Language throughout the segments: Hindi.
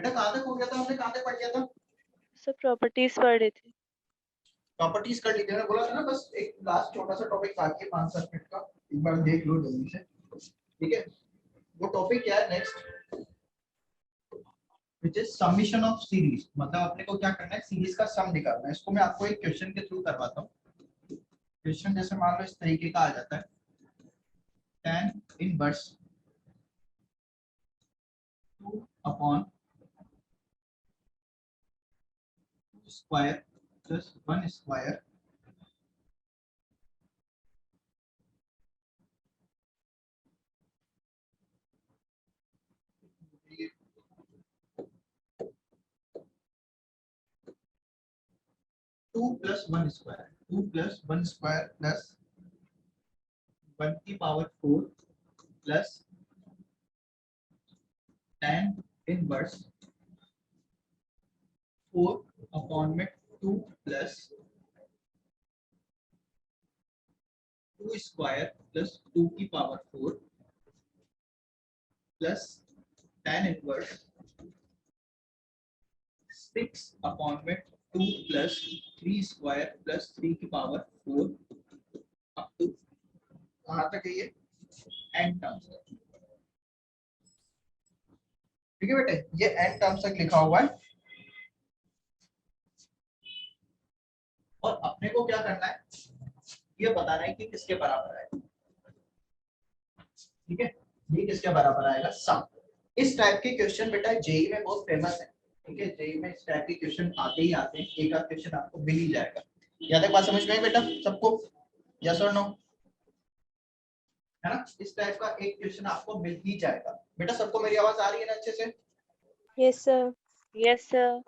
बेटा कहाँ तक हो गया था, हमने कहाँ तक पढ़ लिया था? सर प्रॉपर्टीज पढ़ रहे थे। प्रॉपर्टीज कर ली थी, मैंने बोला था ना, बस एक लास्ट छोटा सा टॉपिक बाकी है 5-7 मिनट का, एक बार देख लो जल्दी से, ठीक है। वो टॉपिक क्या है next, which is summation of series. मतलब अपने को क्या करना है, सीरीज का सम निकालना है। इसको मैं आपको एक क्वेश्चन के थ्रू करवाता हूँ। क्वेश्चन जैसे मान लो इस तरीके का आ जाता है, tan inverse 2 upon square plus 1 square two plus one square plus 1 की power 4 plus tan inverse 4 upon में 2 प्लस 2 स्क्वायर प्लस 2 की power 4 plus tan inverse 6 upon में 2 प्लस 3 स्क्वायर प्लस 3 की पावर 4 अप टू कहाँ तक है ये n टर्म्स तक। ठीक है बेटे, ये n टर्म्स तक लिखा हुआ है। और अपने को क्या करना है, ये बताना है कि किसके बराबर है। ठीक है, ये किसके बराबर आएगा, सम। इस टाइप के क्वेश्चन बेटा जेई में बहुत फेमस है। ठीक है, जेई में इस टाइप के क्वेश्चन आते ही आते हैं, एक आध क्वेश्चन आपको मिल ही जाएगा। यहाँ तक बात समझ में आई बेटा सबको, यस और नो? है ना, इस टाइप का एक क्वेश्चन आपको मिल ही जाएगा। बेटा सबको मेरी आवाज आ रही है ना अच्छे से? Yes sir. Yes sir.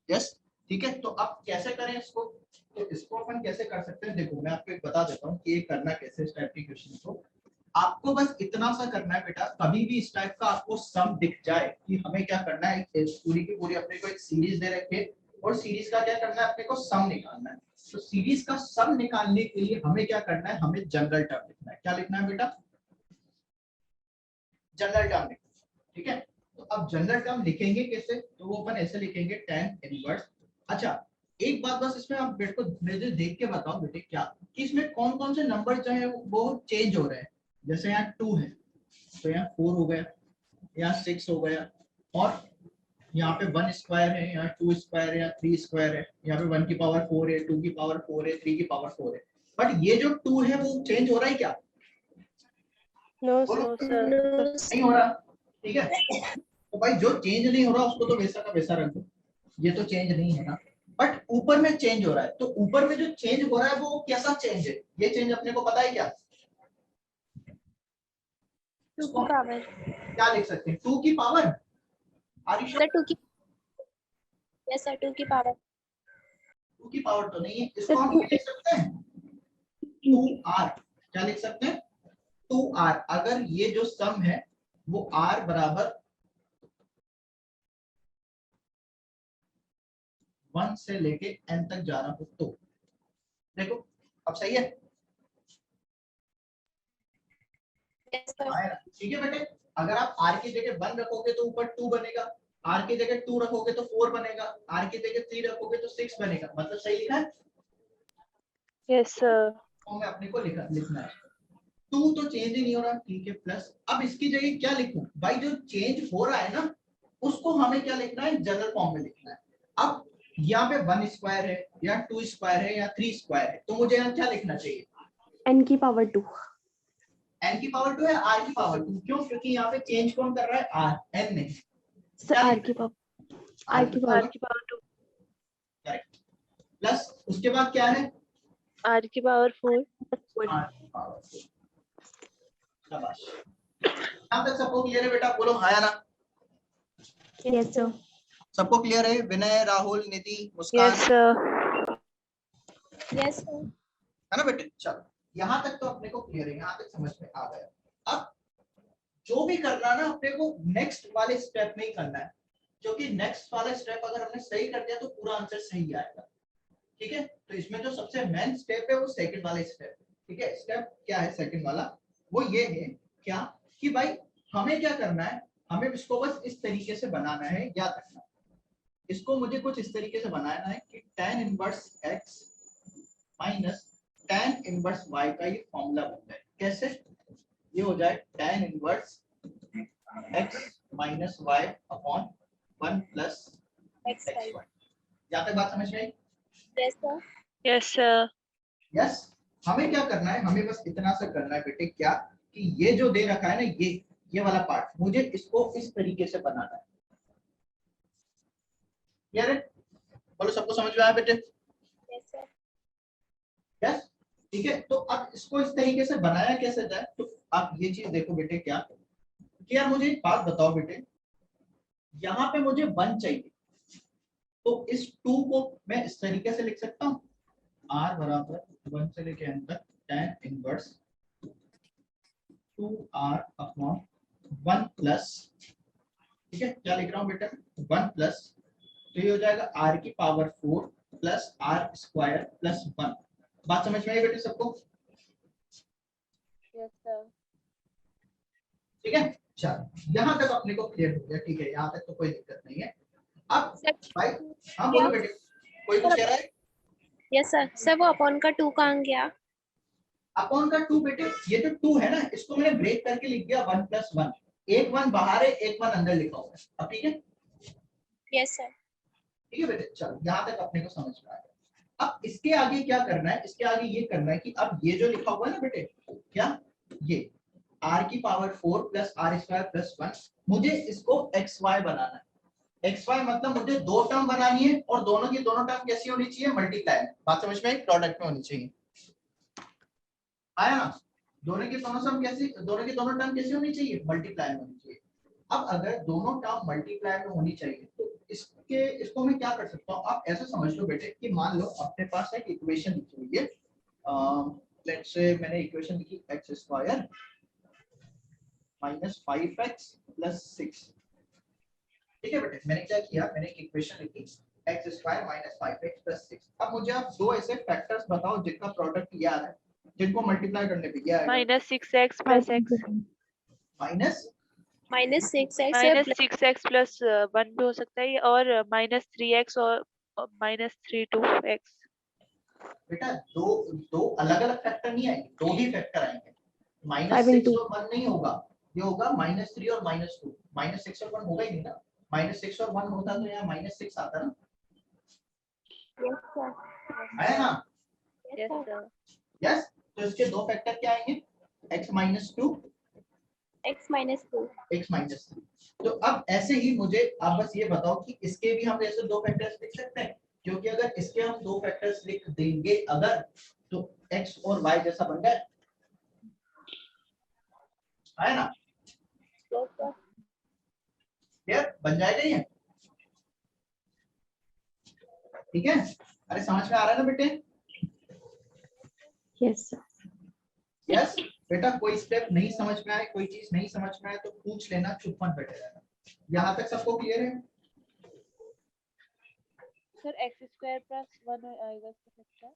Yes, ठीक है। तो अब कैसे करें इसको, तो इसको अपन कैसे कर सकते हैं, देखो मैं आपको एक बता देता हूँ कि ये करना कैसे इस टाइप के क्वेश्चन को। आपको बस इतना सा करना है बेटा, कभी भी इस टाइप का आपको सम दिख जाए कि हमें क्या करना है, पूरी की पूरी अपने को एक सीरीज दे रखे और सीरीज का क्या करना है, अपने को सम निकालना है। तो सीरीज का सम निकालने के लिए हमें क्या करना है, हमें जनरल टर्म लिखना है। क्या लिखना है बेटा, जनरल टर्म लिखना है। ठीक है, तो अब जनरल टर्म लिखेंगे कैसे, तो वो अपन ऐसे लिखेंगे tan इनवर्स। अच्छा, एक बात बस इसमें आप बेटे को मुझे देख के बताओ बेटे, क्या कि इसमें कौन कौन से नंबर जो है वो चेंज हो रहे हैं। जैसे यहाँ 2 है तो यहाँ 4 हो गया, यहाँ 6 हो गया, और यहाँ पे 1 स्क्वायर है, यहाँ 2 स्क्वायर है, यहाँ 3 स्क्वायर है, यहाँ पे 1 की पावर 4 है, 2 की पावर 4 है, 3 की पावर 4 है। बट ये जो 2 है वो चेंज हो रहा है क्या? No sir. नहीं हो रहा। ठीक है, तो भाई जो चेंज नहीं हो रहा उसको तो वैसा का वैसा रख दो, ये तो चेंज नहीं है ना। बट ऊपर में चेंज हो रहा है, तो ऊपर में जो चेंज हो रहा है वो कैसा चेंज है, ये चेंज अपने को पता है क्या? 2 की पावर, क्या लिख सकते हैं, 2 की पावर, सर 2 की, यस सर 2 की पावर, 2 की पावर तो नहीं है, इसको हम ये लिख सकते हैं 2r। क्या लिख सकते हैं, 2r। अगर ये जो सम है वो r बराबर 1 से लेके n तक जा रहा हो तो देखो अब सही है। यस सर, ठीक है बेटे, अगर आप r की जगह 1 रखोगे तो ऊपर 2 बनेगा, r की जगह 2 रखोगे तो 4 बनेगा, r की जगह 3 रखोगे तो 6 बनेगा। मतलब सही लिखा है? Yes sir. तो में अपने को लिखना है 2 तो चेंज ही नहीं हो रहा, ठीक है, प्लस अब इसकी जगह क्या लिखूं भाई, जो चेंज हो रहा है ना उसको हमें क्या लिखना है, जनरल फॉर्म में लिखना है। अब यहाँ पे 1 स्क्वायर है या 2 स्क्वायर है या 3 स्क्वायर है, तो मुझे यहाँ क्या लिखना चाहिए, n की पावर 2। n की पावर 2 है, r की पावर 2, क्यों? क्योंकि यहाँ पे चेंज कौन कर रहा है, r, n नहीं। सर r की पावर r की पावर 2। करेक्ट, प्लस उसके बाद क्या है, r की पावर 4। r की पावर 4। शाबाश, यहाँ तक सबको क्लियर है बेटा, बोलो हाँ या ना? Yes sir. सबको क्लियर है, Vinay, Rahul, Nidhi, Muskan? Yes sir. Yes sir, है ना बेटे? चलो यहाँ तक तो अपने को क्लियर है, यहाँ तक समझ में आ गया। अब जो भी करना ना अपने को नेक्स्ट वाले स्टेप में ही करना है, क्योंकि नेक्स्ट वाला स्टेप अगर हमने सही कर दिया तो पूरा आंसर सही आएगा। ठीक है, तो इसमें जो सबसे मेन स्टेप है वो सेकंड वाला स्टेप है। ठीक है, स्टेप क्या है सेकंड वाला, वो ये है क्या कि भाई हमें क्या करना है, हमें इसको बस इस तरीके से बनाना है, याद रखना। इसको मुझे कुछ इस तरीके से बनाना है कि tan inverse x minus tan inverse y का ये फॉर्मूला बन जाए। कैसे? ये हो जाए tan inverse x minus y upon 1 plus X xy। y. यहाँ तक बात समझ में आई? Yes sir. Yes, sir. Yes. हमें क्या करना है, हमें बस इतना सा करना है बेटे, क्या कि ये जो दे रखा है ना, ये वाला पार्ट मुझे इसको इस तरीके से बनाना है। यार बोलो, सबको समझ में आया बेटे? Yes sir. यस, ठीक है। तो अब इसको इस तरीके से बनाया कैसे जाए, तो आप ये चीज देखो बेटे, क्या कि यार मुझे एक बात बताओ बेटे, यहाँ पे मुझे 1 चाहिए, तो इस 2 को मैं इस तरीके से लिख सकता हूँ, r बराबर 1 से लेके n तक tan inverse 2r upon 1 plus, ठीक है, क्या लिख रहा हूँ बेटा, 1 प्लस, तो ये हो जाएगा r की power 4 plus r square plus 1। बात समझ में आई बेटे सबको? Yes, sir. ठीक है, चलो यहाँ तक अपने को क्लियर हो गया, ठीक है, यहाँ तक तो कोई दिक्कत नहीं है। अब भाई, हाँ बोलो बेटे, कोई कुछ कह रहा है? Yes sir. सर वो अपॉन का 2 कहाँ गया? अपॉन का 2 बेटे, ये जो 2 है ना, इसको मैंने ब्रेक करके लिख दिया 1 प्लस 1। एक 1 बाहर है, एक 1 अंदर लिखा हुआ है। अब ठीक है? Yes sir. ठीक है बेटे, चलो यहाँ तक अपने को समझ में आ गया। अब इसके आगे क्या करना है, इसके आगे ये करना है कि अब ये जो लिखा हुआ है ना बेटे, क्या ये r की power 4 plus r square plus 1, मुझे इसको xy बनाना है। xy मतलब मुझे 2 टर्म बनानी है, और दोनों की दोनों टर्म कैसी होनी चाहिए, मल्टीप्लाई। बात समझ में आई? प्रोडक्ट में होनी चाहिए, आया ना? दोनों की दोनों सम कैसी, दोनों की दोनों टर्म कैसी होनी चाहिए, मल्टीप्लाई में होनी चाहिए। अब अगर दोनों टर्म मल्टीप्लाई में होनी चाहिए, तो इसको मैं क्या कर सकता हूँ, आप ऐसा समझ लो बेटे कि मान लो अपने पास एक इक्वेशन लिखी हुई है, लेट्स से मैंने इक्वेशन लिखी x square minus 5x plus 6। ठीक है बेटे, मैंने क्या किया, मैंने एक इक्वेशन लिखी x square minus 5x plus 6। अब मुझे आप दो ऐसे फैक्टर्स बताओ जिनका प्रोडक्ट ये आ रहा है, जिनको मल्टीप्लाई करने पे क्या आएगा, Minus 6x plus x. Minus Minus 6x Minus plus 6x plus 1 भी हो सकता है, और minus 3x और minus 32x. बेटा दो दो अलग अलग फैक्टर नहीं आएंगे, दो ही फैक्टर आएंगे। माइनस 5 6 into और 1 नहीं होगा, ये होगा माइनस 3 और माइनस 2। माइनस 6 और 1 होगा ही नहीं ना, माइनस 6 और 1 होता तो यहाँ माइनस 6 आता ना, yes sir. आया ना? Yes, sir. यस, तो इसके दो फैक्टर क्या आएंगे, x minus 2, X minus 2. x minus 3। तो अब ऐसे ही मुझे आप बस ये बताओ कि इसके भी हम ऐसे दो फैक्टर्स लिख सकते हैं, क्योंकि अगर इसके हम दो फैक्टर्स लिख देंगे अगर, तो x और y जैसा बन जाए, है ना? Yes sir. क्लियर बन जाएगा ये, ठीक है? अरे समझ में आ रहा है ना बेटे? yes sir. यस बेटा, कोई स्टेप नहीं समझ में आए, कोई चीज नहीं समझ में आए तो पूछ लेना, चुप मत बैठे रहना। यहाँ तक सबको क्लियर है? Sir, x square plus 1 आएगा इसका।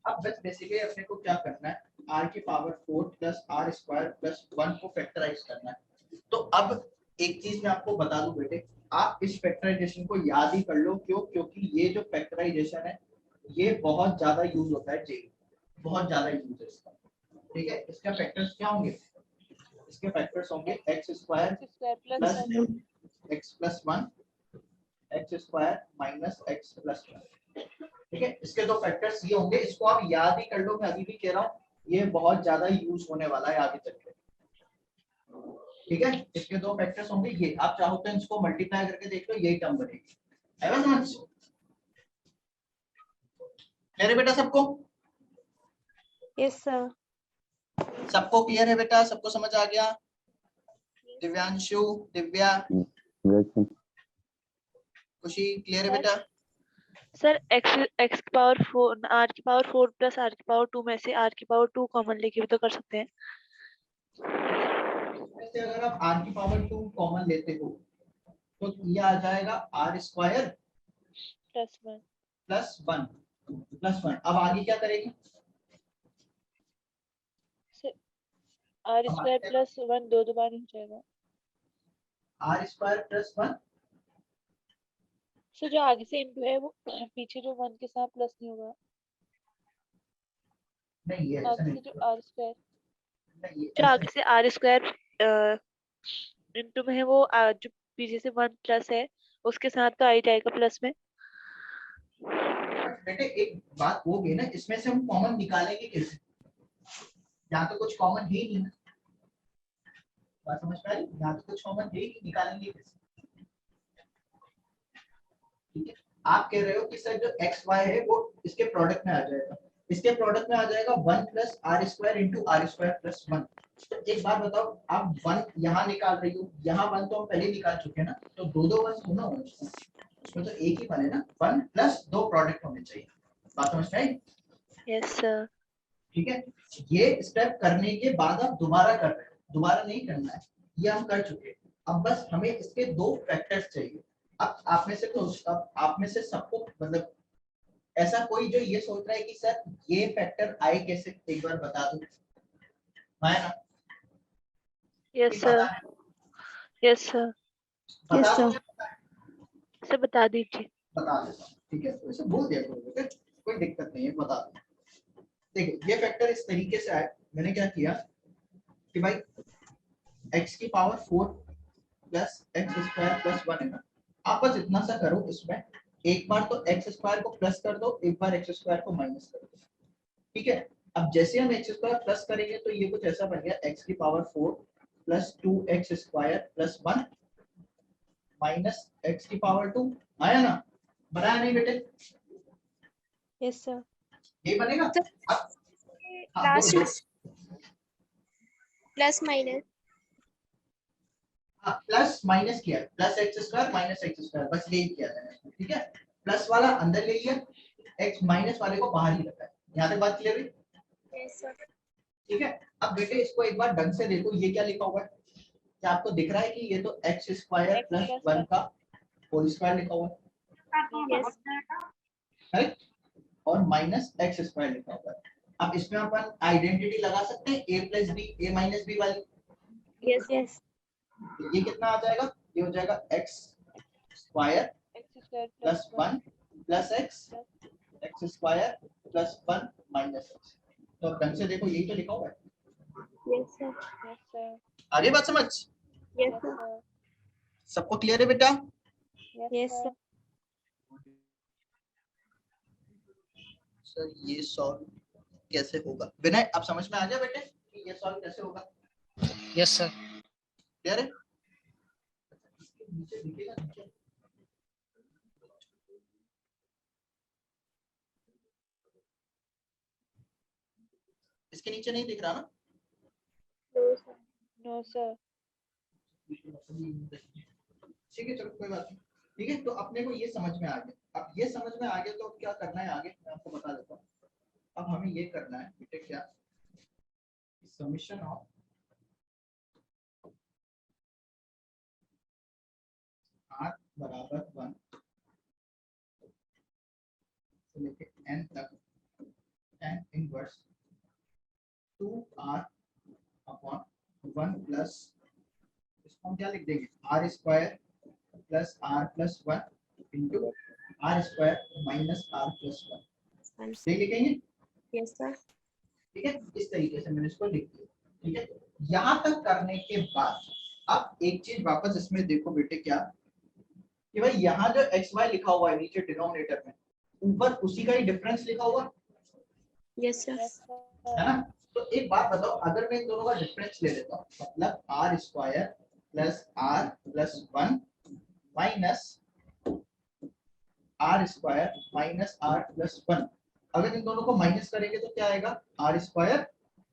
अब बस बेसिकली अपने को क्या करना है, r की power 4 plus r square plus 1 को फैक्टराइज करना है। तो अब एक चीज मैं आपको बता दूं बेटे, आप इस फैक्टराइजेशन को याद ही कर लो, क्यों? क्योंकि ये जो फैक्टराइजेशन है ये बहुत ज्यादा यूज होता है जेई, बहुत ज्यादा यूज है इसका, ठीक है? इसका फैक्टर्स क्या होंगे, इसके फैक्टर्स होंगे x square plus x plus 1, x square minus x plus 1, ठीक है? इसके दो फैक्टर्स ये होंगे, इसको आप याद ही कर लो, मैं अभी भी कह रहा हूँ ये बहुत ज्यादा यूज होने वाला है आगे चल के, ठीक है? इसके दो फैक्टर्स होंगे ये, आप चाहो तो इसको मल्टीप्लाई करके देख लो, यही टर्म बनेगी। है ना समझ? क्लियर है बेटा सबको? Yes, sir. सबको क्लियर है बेटा? सबको समझ आ गया? दिव्यांशु, दिव्या, खुशी, क्लियर है बेटा? Sir, x की पावर 4, r की पावर 4 plus r की पावर 2 में से r की पावर 2 कॉमन लेके भी तो कर सकते हैं। जैसे अगर आप r की पावर 2 कॉमन लेते हो तो ये आ जाएगा r square plus 1 plus 1 plus 1। अब आगे क्या करेगी, r स्क्वायर प्लस 1 दो बार हो जाएगा। Are square plus 1। सो जो आगे से इनटू है वो पीछे जो 1 के साथ प्लस नहीं होगा, नहीं ये ऐसा आगे नहीं से जो होगा। आर स्क्वायर, नहीं ये जो ऐसा आगे से आर स्क्वायर इनटू में है वो जो पीछे से 1 प्लस है उसके साथ तो आ ही जाएगा प्लस में। बट बेटे एक बात वो भी ना, इसमें से हम कॉमन निकालेंगे कैसे? यहाँ तो कुछ कॉमन है ही नहीं ना, बात समझ में आ रही? यहाँ तो कुछ कॉमन है ही नहीं, निकालेंगे कैसे? ठीक है, आप कह रहे हो कि सर जो एक्स वाई है वो इसके प्रोडक्ट में आ जाएगा, इसके प्रोडक्ट में आ जाएगा 1 plus r square into r square plus 1। तो एक बात बताओ, आप 1 यहाँ निकाल रही हो, यहाँ 1 तो हम पहले निकाल चुके हैं ना, तो दो दो 1 होना होगा उसमें, तो एक ही 1 है ना, 1 प्लस 2 प्रोडक्ट होने चाहिए। बात समझ में आई? Yes sir. ठीक है, ये स्टेप करने के बाद आप दोबारा कर रहे हो, दोबारा नहीं करना है, ये हम कर चुके हैं। अब बस हमें इसके 2 फैक्टर्स चाहिए। अब आप में से तो अब आप में से सबको मतलब ऐसा कोई जो ये सोच रहा है कि सर ये फैक्टर आए कैसे, एक बार बता दो, है ना? Yes sir. Yes sir. बता दो, सर बता दीजिए। बता देता हूँ, ठीक है, तो इसे बोल दिया करो बेटे, कोई दिक्कत नहीं है, बता दो। देखिए ये फैक्टर इस तरीके से आया, मैंने क्या किया कि भाई x की power 4 plus x square plus 1 है ना, आप बस इतना सा करो, इसमें एक बार तो एक्स स्क्वायर को प्लस कर दो, एक बार एक्स स्क्वायर को माइनस कर दो, ठीक है। अब जैसे हम एक्स स्क्वायर प्लस करेंगे तो ये कुछ ऐसा बन गया, एक्स की power 4 plus 2x square plus 1 minus x की पावर 2, आया ना? बनाया नहीं बेटे? Yes sir. ये बनेगा। अब हाँ, लास्ट बोलो। प्लस माइनस हाँ, प्लस माइनस किया, plus x square minus x square, बस यही किया था, ठीक है। प्लस वाला अंदर ले लिया, एक्स माइनस वाले को बाहर ही रखा है। यहाँ तक बात क्लियर हुई? ठीक है। अब बेटे इसको एक बार ढंग से देखो, ये क्या लिखा हुआ है? क्या आपको दिख रहा है कि ये तो एक्स स्क्वायर प्लस 1 का होल स्क्वायर लिखा हुआ है, और माइनस एक्स स्क्वायर लिखा हुआ है। अब इसमें अपन आइडेंटिटी लगा सकते हैं, a plus B A minus B वाली। यस यस ये कितना आ जाएगा? ये हो जाएगा x square x square plus 1 plus x square plus 1 minus x. तो अब ढंग से देखो, यही तो लिखा हुआ है। Yes sir yes sir. आगे बात समझ? यस सर सबको क्लियर है बेटा? यस सर सर ये सॉल्व कैसे होगा? विनय आप समझ में आ गया बेटे कि ये सॉल्व कैसे होगा? Yes sir. क्लियर है? इसके नीचे दिखेगा, नीचे इसके नीचे नहीं दिख रहा ना? No sir. ठीक है, चलो कोई बात नहीं। ठीक है, तो अपने को ये समझ में आ गया। अब ये समझ में आ गया तो अब क्या करना है आगे, मैं आपको बता देता हूँ। अब हमें ये करना है बेटे, क्या समीशन ऑफ r बराबर 1 से लेके n तक tan inverse 2r upon 1 plus, इसको हम क्या लिख देंगे, r square plus r plus 1 into r square minus r plus 1, सही लिखेंगे? यस सर ठीक है, इस तरीके से मैंने इसको लिख दिया। ठीक है, यहाँ तक करने के बाद अब एक चीज वापस इसमें देखो बेटे, क्या कि भाई यहाँ जो एक्स वाई लिखा हुआ है नीचे डिनोमिनेटर में, ऊपर उसी का ही डिफरेंस लिखा हुआ यस सर है ना? तो एक बात बताओ, अगर मैं इन दोनों का डिफरेंस ले लेता हूँ, मतलब r square plus r plus 1 minus r square minus r plus 1, अगर इन दोनों को माइनस करेंगे तो क्या आएगा, r square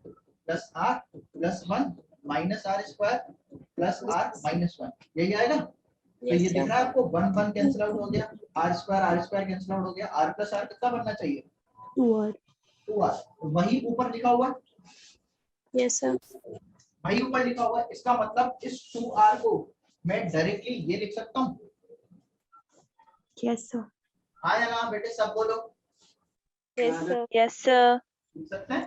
plus r plus 1 minus r square plus r minus 1, यही आएगा। तो ये दिख रहा है आपको, 1 1 कैंसिल आउट हो गया, आर स्क्वायर कैंसिल आउट हो गया, आर प्लस आर कितना बनना चाहिए, 2r 2r, वही ऊपर लिखा हुआ है। यस सर वही ऊपर लिखा हुआ है, इसका मतलब इस 2r को मैं डायरेक्टली ये लिख सकता हूँ। yes sir हाँ या ना बेटे, सब बोलो। Yes sir. Yes sir. लिख सकते हैं?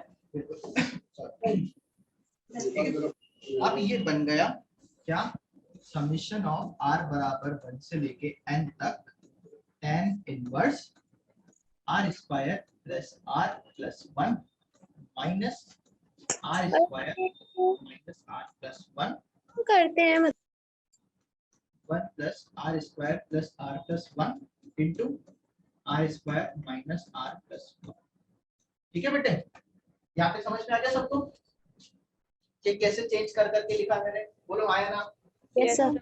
अब ये बन गया क्या, समीशन ऑफ आर बराबर 1 से लेके n तक tan inverse r square plus r plus 1 minus r square minus r plus 1 करते हैं 1 plus r square plus r plus 1 into r square minus r plus 1। ठीक है बेटे, यहाँ पे समझ में आ गया सबको कि कैसे चेंज कर करके लिखा मैंने? बोलो आया ना? Yes sir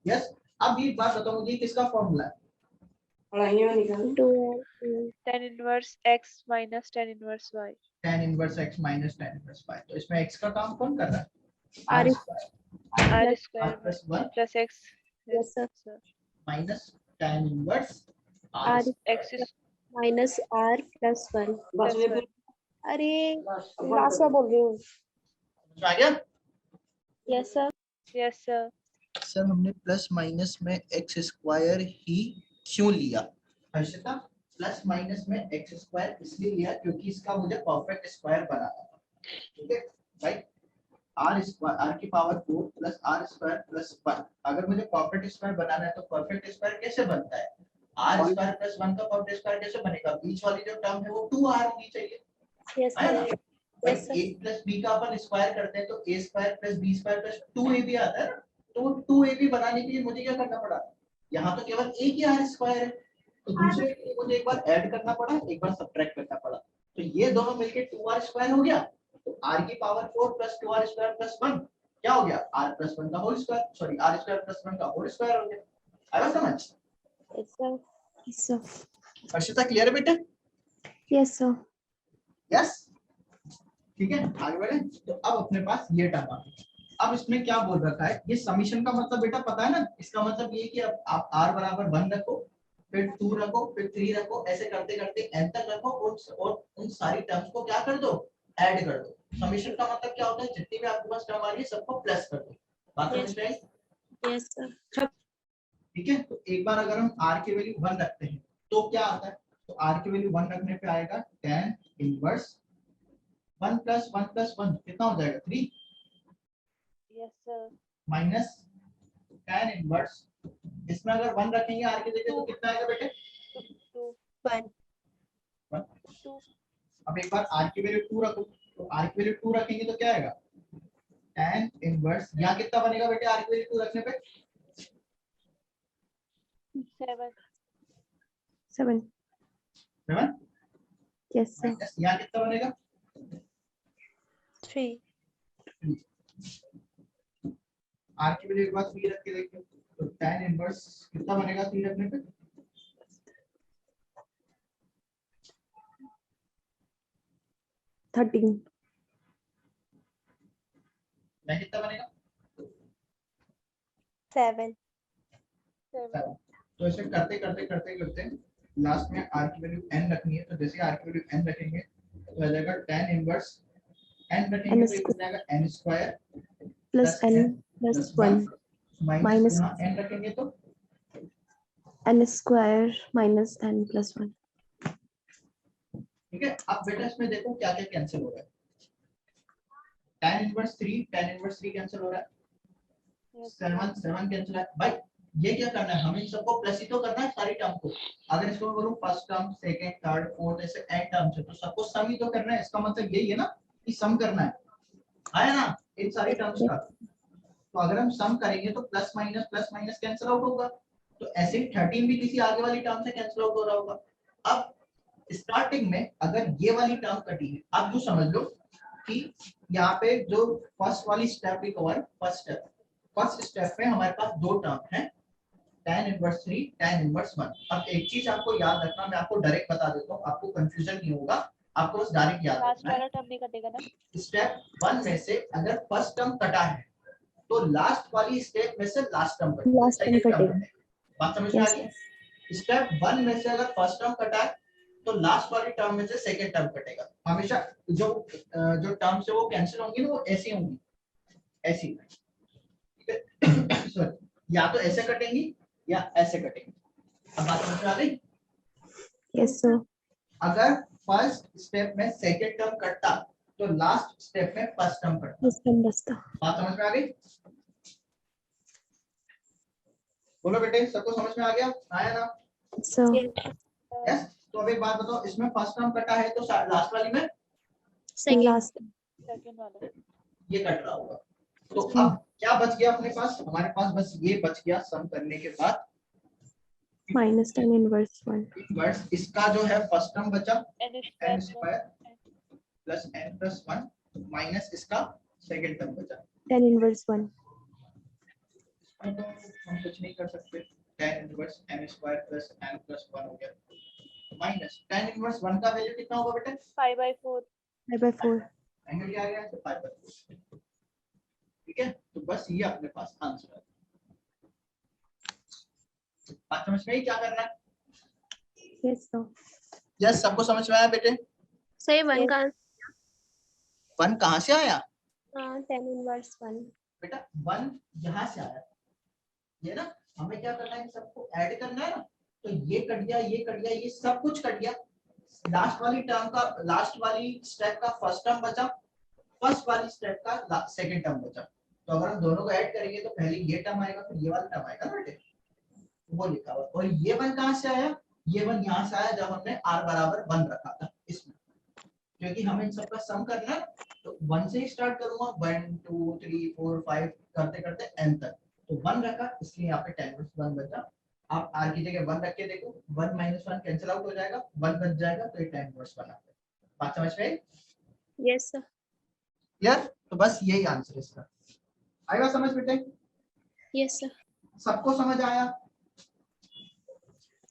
yes. अब ये बात बताओ मुझे, किसका फॉर्मूला है? tan inverse x minus tan inverse y। tan inverse x minus tan inverse y। तो इसमें x का काम कौन कर रहा है? R r plus square plus 1 plus x Yes, sir. Minus tan inverse R x is minus R plus 1। plus 1। अरे लास्ट में बोल रही हूँ। आ गया? Yes sir yes sir। Sir हमने प्लस माइनस में x स्क्वायर ही क्यों लिया? हर्षिता, प्लस माइनस में x स्क्वायर इसलिए लिया क्योंकि इसका मुझे परफेक्ट स्क्वायर बनाना था। ठीक है भाई, आर स्क्वायर आर की power 4 plus r square plus 1। अगर मुझे परफेक्ट स्क्वायर बनाना है तो परफेक्ट स्क्वायर कैसे बनता है? आर स्क्वायर प्लस 1 का परफेक्ट स्क्वायर कैसे बनेगा? बीच वाली जो टर्म है वो 2r होनी चाहिए। यस है ना? सर भाई Yes, sir. a plus b का अपन स्क्वायर करते हैं तो a square plus b square plus 2ab आता है ना। तो 2ab बनाने के लिए मुझे क्या करना पड़ा? यहाँ तो केवल a की r स्क्वायर है, तो दूसरे के लिए मुझे एक बार ऐड करना पड़ा, एक बार सब्ट्रैक्ट करना पड़ा। तो ये दोनों मिलके 2r स्क्वायर हो गया। तो r की power 4 plus 2r square plus 1 क्या हो गया? r प्लस 1 का whole square, sorry r square plus 1 का होल स्क्वायर हो गया। आया समझ? Yes sir Yes, sir. Harshita clear है बेटे? Yes, sir. यस, ठीक है आगे बढ़े। तो अब अपने पास ये टर्म आ गई। अब इसमें क्या बोल रखा है? ये समीशन का मतलब बेटा पता है ना? इसका मतलब ये कि अब आप r बराबर 1 रखो, फिर 2 रखो, फिर 3 रखो, ऐसे करते करते n तक रखो और उन सारी टर्म्स को क्या कर दो? ऐड कर दो। समीशन का मतलब क्या होता है? जितनी भी आपके पास टर्म आ रही है सबको प्लस कर दो। बात समझ में आई? यस सर ठीक है, तो एक बार अगर हम r की वैल्यू 1 रखते हैं तो क्या आता है? तो r की वैल्यू 1 रखने पे आएगा tan इनवर्स 1 प्लस 1 प्लस 1 कितना हो जाएगा? 3 yes sir। Minus tan inverse, इसमें अगर 1 रखेंगे r की जगह तो कितना आएगा बेटे? 2 1 2 अब एक बार r की वैल्यू 2 रखो, तो r की वैल्यू 2 रखेंगे तो क्या आएगा? tan इनवर्स, यहाँ कितना बनेगा बेटे r की वैल्यू 2 रखने पे? 7 7. 7 Yes, sir. माइनस यहाँ कितना बनेगा? 3 r की वैल्यू एक बार 3 रख के देखिए, तो tan इनवर्स कितना बनेगा 3 रखने पे? 13. यहाँ कितना बनेगा? 7 7 तो ऐसे करते करते करते करते लास्ट में r की वैल्यू n रखनी है। तो जैसे r की वैल्यू n रखेंगे तो आ जाएगा tan इनवर्स n रखेंगे तो ये बन जाएगा n square Plus n plus 1. Minus minus- यहाँ n रखेंगे तो N square minus n plus 1. ठीक है। अब बेटा इसमें देखो क्या क्या कैंसिल हो रहा है। tan इनवर्स 3 कैंसिल हो रहा है, yes 7 कैंसिल है। भाई ये क्या करना है? हमें इन सबको प्लस ही तो करना है सारी टर्म को। अगर इसको बोलूं first term, second, third, fourth ऐसे n टर्म्स है तो सबको सम ही तो करना है। इसका मतलब यही है ना कि सम करना है, आया ना इन सारी टर्म्स का। तो अगर हम सम करेंगे तो प्लस माइनस कैंसिल आउट होगा। तो ऐसे ही 13 भी किसी आगे वाली टर्म से कैंसिल आउट हो रहा होगा। अब स्टार्टिंग में अगर ये वाली टर्म कटी है, आप यूं समझ लो कि यहाँ पे जो फर्स्ट वाली स्टेप भी कवर, फर्स्ट स्टेप में हमारे पास दो टर्म है, tan इनवर्स 3 tan इनवर्स 1। अब एक चीज आपको याद रखना, मैं आपको डायरेक्ट बता देता हूँ, आपको कंफ्यूजन नहीं होगा, आपको बस डायरेक्ट याद लास्ट रखना है। वाला टर्म नहीं कटेगा ना? स्टेप 1 में से अगर फर्स्ट टर्म कटा है तो लास्ट वाली स्टेप में से लास्ट टर्म कटेगा, Last term second term कटेगा। कटेगा। बात समझ में आ Yes, गई? स्टेप 1 में से अगर फर्स्ट टर्म कटा है तो लास्ट वाली टर्म में से सेकंड टर्म कटेगा। हमेशा जो टर्म्स है वो कैंसिल होंगी ना, वो ऐसी होंगी, ऐसी, ठीक है। सॉरी, या तो ऐसे कटेंगी या ऐसे कटेंगी। अब बात समझ में आ गई? yes, sir. अगर फर्स्ट स्टेप में सेकंड टर्म कटता तो लास्ट स्टेप में फर्स्ट टर्म कटता। Yes, sir. बस्ता. बात समझ में आ गई? बोलो बेटे, सबको समझ में आ गया? आया ना? So yes. तो अब एक बात बताओ, इसमें फर्स्ट टर्म कटा है तो लास्ट वाली में सेकेंड last सेकंड वाला ये कट रहा होगा। तो अब क्या बच गया अपने पास? हमारे पास बस ये बच गया सम करने के बाद minus tan inverse 1. इनवर्स इसका जो है फर्स्ट टर्म बचा n n square square plus n plus 1 minus इसका सेकंड टर्म बचा। Tan inverse 1. इसमें तो हम कुछ नहीं कर सकते, tan inverse n square plus n plus 1 हो गया माइनस tan इनवर्स 1 का वैल्यू कितना होगा बेटा? 5/4 5/4. एंगल क्या आ गया? तो 5/4। ठीक है, तो बस ये अपने पास आंसर है। बात समझ में आई क्या करना है? Yes, sir. यस, सबको समझ में आया बेटे? सही 1 का 1 कहां से आया tan इनवर्स 1 बेटा? 1 यहाँ से आया, ये ना। हमें क्या करना है, सबको ऐड करना है ना। तो ये कट गया, ये कट गया, ये सब कुछ कट गया। लास्ट वाली टर्म का, लास्ट वाली स्टेप का फर्स्ट टर्म बचा, फर्स्ट वाली स्टेप का सेकंड टर्म बचा। तो अगर हम दोनों को ऐड करेंगे तो पहले ये टर्म आएगा, फिर ये वाला टर्म आएगा ना बेटे, वो लिखा हुआ। और ये 1 कहां से आया? ये 1 यहाँ से आया जब हमने r बराबर 1 रखा था इसमें, क्योंकि हमें इन सबका सम करना है। तो 1 से ही स्टार्ट करूंगा, 1 2 3 4 5 करते करते n तक। तो 1 रखा, इसलिए यहाँ पे tan इनवर्स 1 बचा। आप r की जगह 1 रख के देखो, 1 माइनस 1 कैंसिल आउट हो जाएगा, 1 बच जाएगा, तो ये tan इनवर्स 1 आ गया। बात समझ में आई? Yes sir clear? तो बस यही आंसर है इसका। आएगा समझ बेटे? यस सर सबको समझ आया?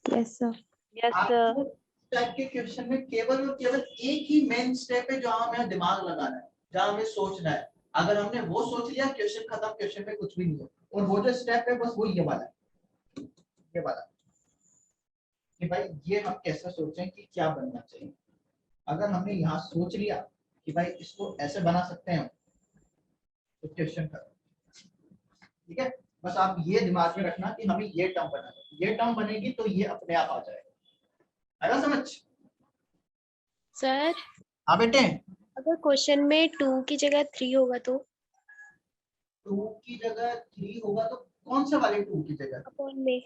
Yes, sir. यस आपको टाइप के क्वेश्चन में केवल और केवल एक ही मेन स्टेप है जहां हमें दिमाग लगाना है, जहां हमें सोचना है। अगर हमने वो सोच लिया, क्वेश्चन खत्म, क्वेश्चन में कुछ भी नहीं है। और वो जो स्टेप है बस वो ये वाला है, ये वाला, कि भाई ये हम कैसे सोचें कि क्या बनना चाहिए। अगर हमने यहाँ सोच लिया कि भाई इसको ऐसे बना सकते हैं तो क्वेश्चन खत्म। ठीक है, बस आप ये दिमाग में रखना कि हमें ये टर्म बनाना है, ये टर्म बनेगी तो ये अपने आप आ जाएगा। आएगा समझ? सर हाँ बेटे। अगर क्वेश्चन में 2 की जगह 3 होगा तो 2 की जगह 3 होगा तो कौन सा वाले 2 की जगह? अपॉन में,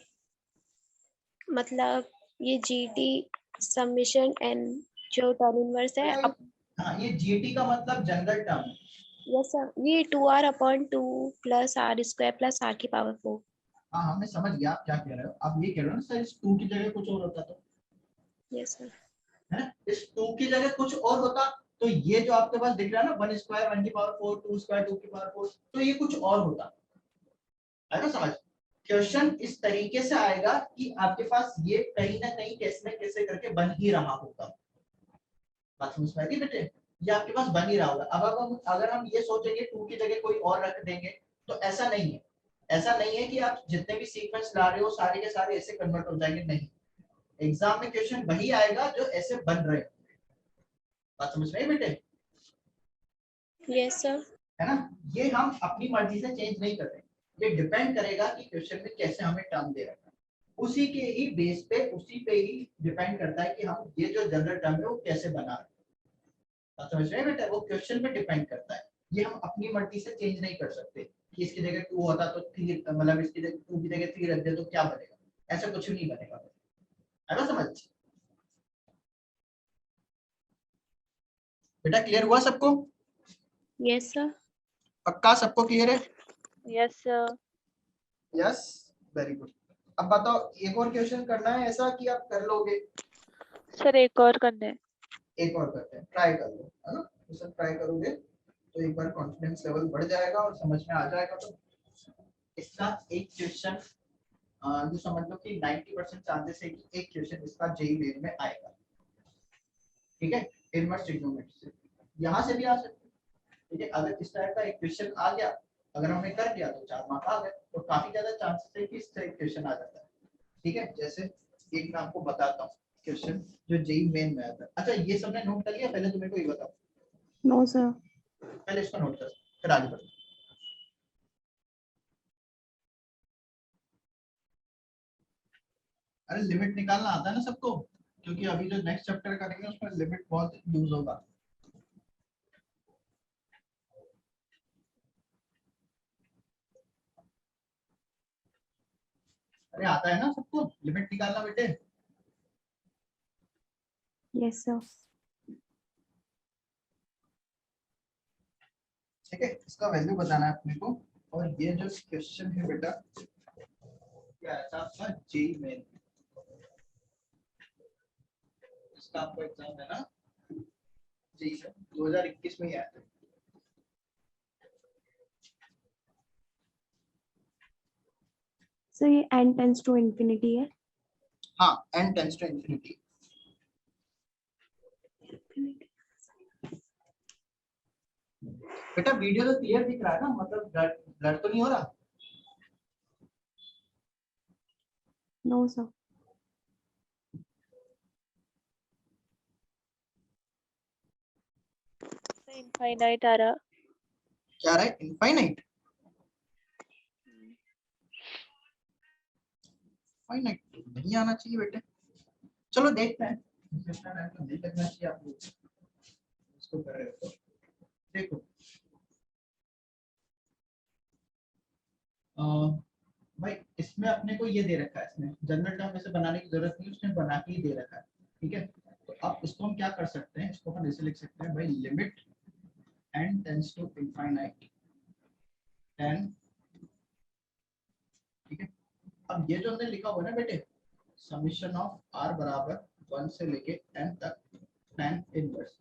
मतलब ये जीटी समेशन एन जो tan इनवर्स है हाँ, ये जीटी का मतलब जनरल टर्म है। यस सर ये 2r upon 2 plus r square plus r की पावर 4। हाँ, मैं समझ गया आप क्या कह रहे हो। आप ये कह रहे हो ना सर इस 2 की जगह कुछ और होता तो, यस सर है ना? इस 2 की जगह कुछ और होता तो ये जो आपके पास दिख रहा है ना 1 स्क्वायर 1 की पावर 4, 2 स्क्वायर 2 की पावर 4, तो ये कुछ और होता है ना? समझ? क्वेश्चन इस तरीके से आएगा कि आपके पास ये कहीं ना कहीं कैसे न कैसे करके बन ही रहा होगा। बात समझ में आई बेटे? ये आपके पास बन ही रहा होगा। अब अगर हम ये सोचेंगे 2 की जगह कोई और रख देंगे तो ऐसा नहीं है। ऐसा नहीं है कि आप जितने भी सीक्वेंस ला रहे हो सारे के सारे ऐसे कन्वर्ट हो जाएंगे, नहीं। एग्जाम में क्वेश्चन वही आएगा जो ऐसे बन रहे हैं। बात समझ में आई बेटे? यस सर है ना? ये हम अपनी मर्जी से चेंज नहीं करते, ये डिपेंड करेगा कि क्वेश्चन में कैसे हमें टर्म दे रखा है। उसी के ही बेस पे, उसी पे ही डिपेंड करता है कि हम ये जो जनरल टर्म है वो कैसे बना रहे हैं। बात समझ रहे हैं बेटा? वो क्वेश्चन पे डिपेंड करता है, ये हम अपनी मर्जी से चेंज नहीं कर सकते कि इसकी जगह 2 होता तो 3, मतलब इसकी जगह 2 की जगह 3 रख दे तो क्या बनेगा, ऐसा कुछ नहीं बनेगा। है ना समझ? बेटा क्लियर हुआ सबको? यस सर पक्का सबको क्लियर है? Yes yes, very good. अब बताओ एक और क्वेश्चन करना है ऐसा कि आप कर लोगे? सर एक और करना है। एक और करते हैं, ट्राई कर लो, है ना? तो सब ट्राई करोगे तो एक बार कॉन्फिडेंस लेवल बढ़ जाएगा और समझ में आ जाएगा। तो इसका एक क्वेश्चन जो समझ लो कि 90% चांसेस है कि एक क्वेश्चन इसका जेईई मेन में आएगा। ठीक है, इनवर्स ट्रिग्नोमेट्री से यहाँ से भी आ सकता है। ठीक है, अगर इस टाइप का एक क्वेश्चन आ गया, अगर हमने कर दिया तो 4 मार्क आ गए। तो काफी ज्यादा चांसेस है कि इस टाइप क्वेश्चन आ जाता है। ठीक है, जैसे एक मैं आपको बताता हूँ क्वेश्चन जो जेईई मेन में आता है। अच्छा, ये सबने नोट कर लिया? पहले तुम्हें को ये बताओ। No, sir. पहले इसको नोट कर, फिर आगे बढ़ो। अरे लिमिट निकालना आता है ना सबको? क्योंकि अभी जो नेक्स्ट चैप्टर करेंगे उसमें लिमिट बहुत यूज होगा। अरे आता है ना सबको लिमिट निकालना बेटे? Yes, sir. ठीक है, इसका वैल्यू बताना है अपने को। और ये जो क्वेश्चन है बेटा क्या है आपका जेई मेन, इसका आपको एग्जाम है ना जेई से 2021 में ही आया था। So ये n tends to infinity है। हाँ, n टेंड्स टू इंफिनिटी। बेटा वीडियो तो क्लियर दिख रहा है ना, मतलब ब्लर तो नहीं हो रहा? No, sir. इनफाइनाइट आ रहा। क्या रहा है? इनफाइनाइट। फाइनाइट नहीं आना चाहिए बेटे। चलो देखते हैं, जितना टाइम तो नहीं लगना चाहिए आप लोग इसको कर रहे हो तो। देखो भाई इसमें अपने को ये दे रखा है, इसमें जनरल टर्म में से बनाने की जरूरत नहीं, उसने बना के ही दे रखा है। ठीक है, तो अब इसको हम क्या कर सकते हैं, इसको हम ऐसे लिख सकते हैं भाई limit n tends to infinite n। ठीक है, अब ये जो हमने लिखा हुआ है ना बेटे, समीशन ऑफ r बराबर 1 से लेके n तक tan इनवर्स,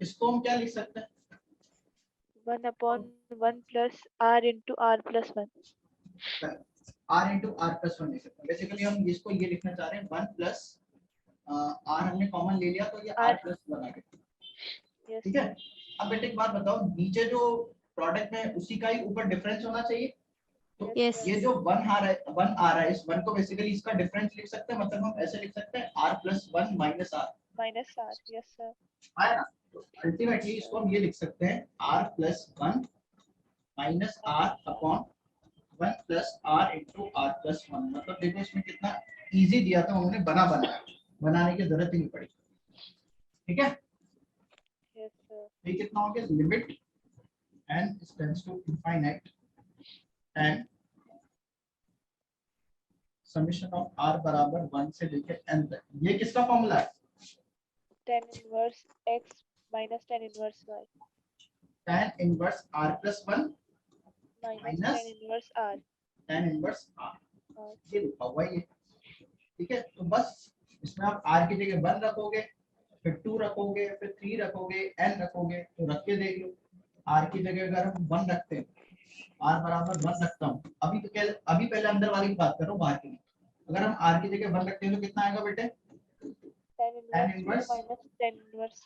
इसको हम क्या लिख सकते हैं? 1/1 plus r into r plus 1। r into r plus 1 लिख सकते हैं। बेसिकली हम इसको ये लिखना चाह रहे हैं 1 प्लस r हमने कॉमन ले लिया तो ये r प्लस 1 आ गया। ठीक है, अब बेटे एक बात बताओ, नीचे जो प्रोडक्ट में उसी का ही ऊपर डिफरेंस होना चाहिए। तो Yes. ये जो 1 आ रहा है इस 1 को बेसिकली इसका डिफरेंस लिख सकते हैं, मतलब हम ऐसे लिख सकते हैं r plus 1 minus r। Minus r, yes sir. आया ना? तो अल्टीमेटली इसको हम ये लिख सकते हैं r plus 1 minus r upon 1 plus r into r plus 1। मतलब देखो इसमें कितना इजी दिया था उन्होंने, बनाया, बनाने की जरूरत ही नहीं पड़ी। ठीक है, यस सर। ये कितना हो गया, limit n tends to infinite and summation of r बराबर 1 से लेकर n तक। ये किसका फॉर्मूला है? tan inverse x minus tan inverse y tan inverse r plus 1 minus minus tan inverse r। tan inverse r, और ये लिखा हुआ है ये। ठीक है, तो बस इसमें आप r की जगह 1 रखोगे, फिर 2 रखोगे, फिर 3 रखोगे, n रखोगे, तो रख के देख लो। r की जगह अगर हम 1 रखते हैं, r बराबर 1 रखता हूँ, अभी पहले अंदर वाले की बात कर रहा हूँ, बाहर की नहीं। अगर हम r की जगह 1 रखते हैं तो कितना आएगा बेटे? tan inverse inverse 2 minus tan inverse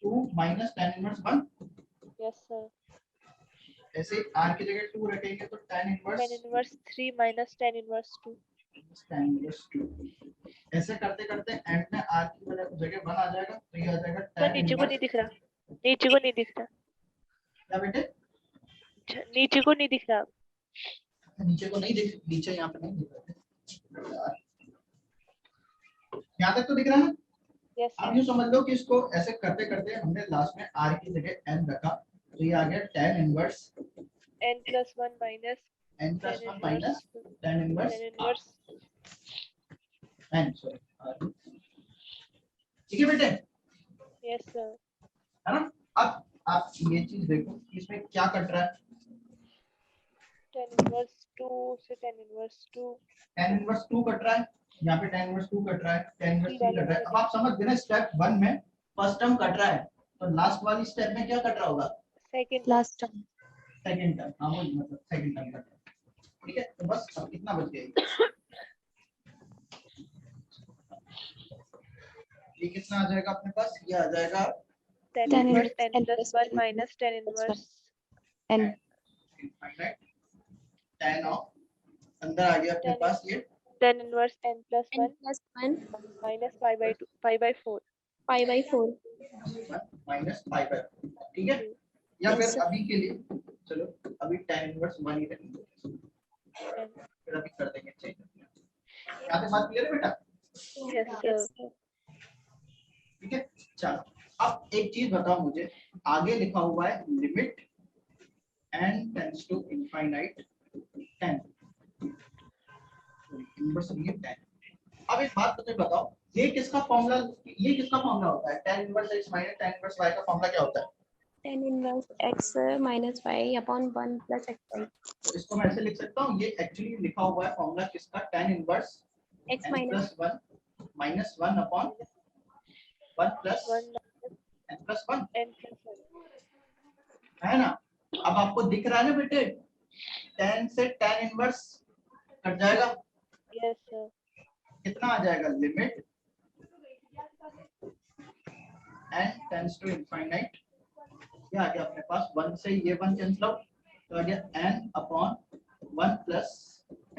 2 minus tan inverse 1। Yes sir. ऐसे r की जगह 2 रखेंगे तो tan inverse 3 minus tan inverse 2। tan inverse 2। ऐसे करते करते एंड में r की जगह 1 आ जाएगा, तो ये आ जाएगा सर tan नीचे को नहीं इनवर्स। दिख रहा, नीचे को नहीं दिख रहा, क्या बेटे? नीचे को नहीं दिख रहा। नीचे को नहीं दिख, नीचे यहाँ पे नहीं दिख रहा है, यहाँ तक तो दिख रहा है ना? यस अब सर। यूँ समझ लो कि इसको ऐसे करते करते हमने लास्ट में r की जगह n रखा, तो ये आ गया tan inverse n plus 1 minus n plus 1 minus tan inverse n, sorry. ठीक है बेटे, यस सर। है ना? अब आप ये चीज देखो कि इसमें क्या कट रहा है। tan इनवर्स 2 से tan inverse 2, tan inverse 2 cut रहा है, यहाँ पे tan इनवर्स 2 कट रहा है, tan इनवर्स 3 कट रहा है। अब वाले आप समझ गए ना, स्टेप 1 में फर्स्ट टर्म कट रहा है, तो लास्ट वाली स्टेप में क्या कट रहा होगा? Second Last term. Second term. हाँ, वो मतलब सेकंड टर्म कट रहा है। ठीक है, तो बस अब कितना बच गया, ये कितना आ जाएगा अपने पास? ये आ जाएगा tan Tan inverse inverse n n plus plus 1 minus tan inverse n. Infinite tan of, अंदर आ गया अपने पास ये tan inverse n plus N 1 plus 1 minus pi by 2 pi by 4। pi by 4. Minus pi by, ठीक है? या Yes, फिर sir. अभी के लिए चलो अभी tan इनवर्स 1 ही रखेंगे, फिर अभी कर देंगे चेंज। यहाँ पे बात क्लियर है बेटा? Yes Yes, sir. sir. ठीक है, चलो अब एक चीज बताओ मुझे, आगे लिखा हुआ है limit n tends to infinite 10, inverse of ये 10। अब एक बात मुझे बताओ, ये किसका फॉर्मूला होता है? tan inverse x minus tan inverse y का फॉर्मूला क्या होता है? tan inverse x minus y upon 1 plus xy तो इसको मैं ऐसे लिख सकता हूँ, ये एक्चुअली लिखा हुआ है फॉर्मूला किसका? tan inverse x n minus plus 1 minus 1 upon 1 plus 1 n plus 1, n plus 1 है ना? अब आपको दिख रहा है ना बेटे, tan से tan इनवर्स कट जाएगा, yes sir कितना आ जाएगा? Limit n tends to infinite, ये आ गया अपने पास 1 से ये 1 कैंसिल आउट, तो आ गया n upon 1 plus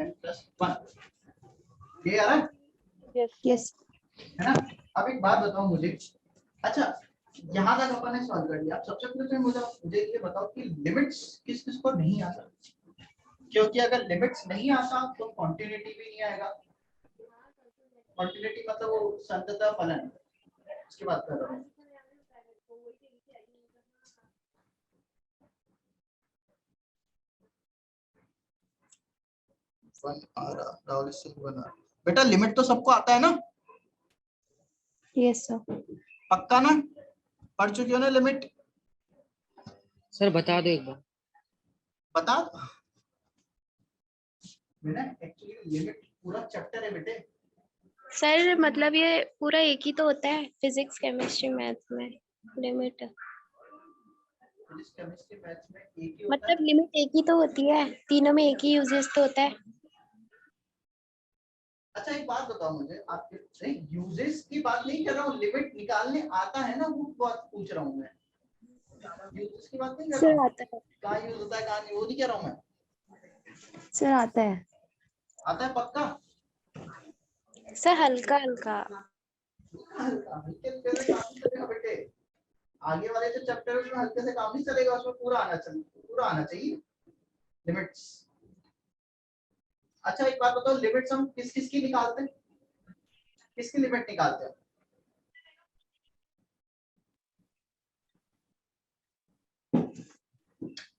n plus 1। ये आ रहा है, yes Yes. है ना? अब एक बात बताओ मुझे, अच्छा यहाँ तक अपन ने सॉल्व कर लिया, सबसे पहले तो मुझे ये बताओ कि लिमिट्स किस किस को नहीं आता, क्योंकि अगर लिमिट्स नहीं आता तो कॉन्टिन्यूटी भी नहीं आएगा। कॉन्टिन्यूटी मतलब वो संततः फलन, उसकी बात कर रहा हूँ। राहुल सिंह बना, बेटा लिमिट तो सबको आता है ना? Yes, sir. पक्का ना? पढ़ चुके हो ना लिमिट? सर बता दो एक बार। बता बेटा, एक्चुअली लिमिट पूरा चैप्टर है बेटे। सर मतलब ये पूरा एक ही तो होता है फिजिक्स केमिस्ट्री मैथ्स में लिमिट, फिजिक्स केमिस्ट्री मैथ्स में एक ही होता है। मतलब लिमिट एक ही तो होती है, तीनों में एक ही यूजेस तो होता है। अच्छा एक बात बताओ मुझे, आपके यूजेस की बात नहीं कर रहा हूँ, लिमिट निकालने आता है ना, वो बात पूछ रहा हूँ मैं। यूजेस की बात नहीं कर सर रहा हूँ, आता है, कहाँ यूज होता है कहाँ नहीं, वो नहीं कह रहा हूँ मैं। Sir, आता है. आता है पक्का? सर हल्का हल्का। हल्के से काम नहीं चलेगा बेटे, आगे वाले जो चैप्टर है उसमें हल्के से काम नहीं चलेगा, उसमें पूरा आना चाहिए लिमिट्स। अच्छा एक बात बताओ, लिमिट्स हम किस किस की निकालते हैं? किसकी लिमिट निकालते हैं?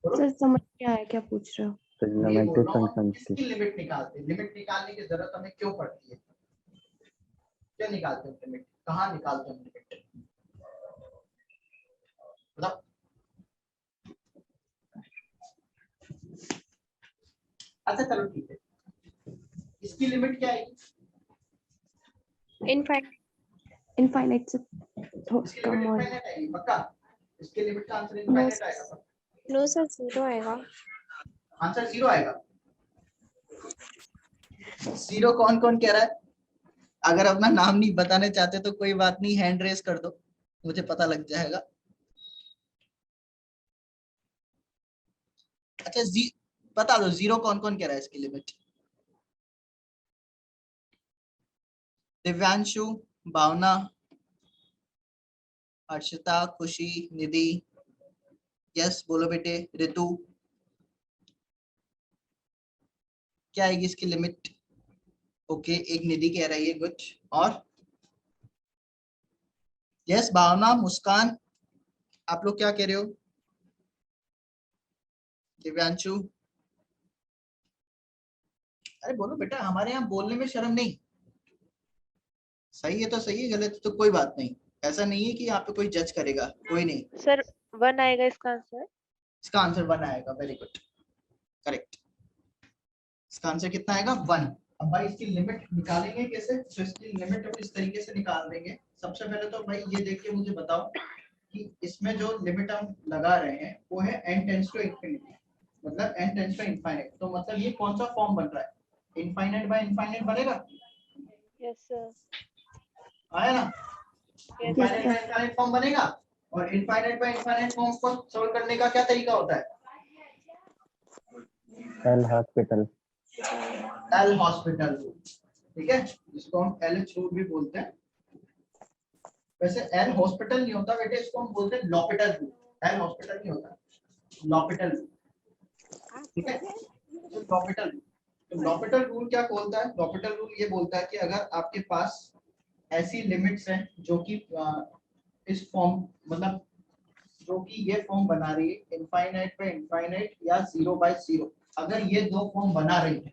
Sir, समझ क्या है, क्या पूछ रहे हो? ट्रिग्नोमेट्रिक फंक्शंस की लिमिट निकालते हैं। लिमिट निकालने की जरूरत हमें क्यों पड़ती है? क्या निकालते हैं लिमिट? कहाँ निकालते हैं लिमिट? बताओ। अच्छा चलो ठीक है, इसकी लिमिट क्या आएगी? इनफैक्ट Infinite से इसकी कम लिमिट और इनफाइनाइट आएगी पक्का? इसके लिमिट का आंसर इनफाइनाइट आएगा? नो सर जीरो आएगा। आंसर जीरो आएगा? जीरो कौन कौन कह रहा है? अगर अपना नाम नहीं बताने चाहते तो कोई बात नहीं, हैंड रेस कर दो, मुझे पता लग जाएगा। अच्छा बता दो जीरो कौन कौन कह रहा है इसकी लिमिट? दिव्यांशु, भावना, हर्षिता, खुशी, निधि, यस बोलो बेटे। ऋतु, क्या आएगी इसकी लिमिट? ओके, एक निधि कह रही है कुछ, और यस भावना, मुस्कान, आप लोग क्या कह रहे हो? दिव्यांशु, अरे बोलो बेटा, हमारे यहाँ बोलने में शर्म नहीं। सही है तो सही है, गलत है तो कोई बात नहीं, ऐसा नहीं है कि यहाँ पे कोई जज करेगा, कोई नहीं। सर 1 आएगा इसका आंसर। इसका आंसर 1 आएगा, वेरी गुड, करेक्ट। इसका आंसर कितना आएगा? 1। अब भाई इसकी लिमिट निकालेंगे कैसे? तो इसकी लिमिट हम इस तरीके से निकाल देंगे। सबसे पहले तो भाई ये देख के मुझे बताओ कि इसमें जो लिमिट हम लगा रहे हैं वो है n टेंड्स टू इंफिनिटी, मतलब n टेंड्स टू इनफाइनाइट, तो मतलब ये कौन सा फॉर्म बन रहा है? इनफाइनाइट बाय इनफाइनाइट बनेगा? यस सर आया ना? Yes infinite sir by infinite form बनेगा। और इनफाइनाइट बाय इनफाइनाइट फॉर्म को सॉल्व करने का क्या तरीका होता है? L'Hospital. L'Hospital rule, ठीक है, जिसको हम एलएच रूल भी बोलते हैं। वैसे एल हॉस्पिटल नहीं होता बेटे, इसको हम बोलते हैं लॉपिटल रूल। एल हॉस्पिटल नहीं होता, लॉपिटल रूल, ठीक है। तो लॉपिटल रूल क्या बोलता है? लॉपिटल रूल ये बोलता है कि अगर आपके पास ऐसी लिमिट्स हैं जो कि इस फॉर्म, मतलब जो कि ये फॉर्म बना रही है इनफाइनाइट बाय इनफाइनाइट या 0 बाय 0, अगर ये दो फॉर्म बना रही है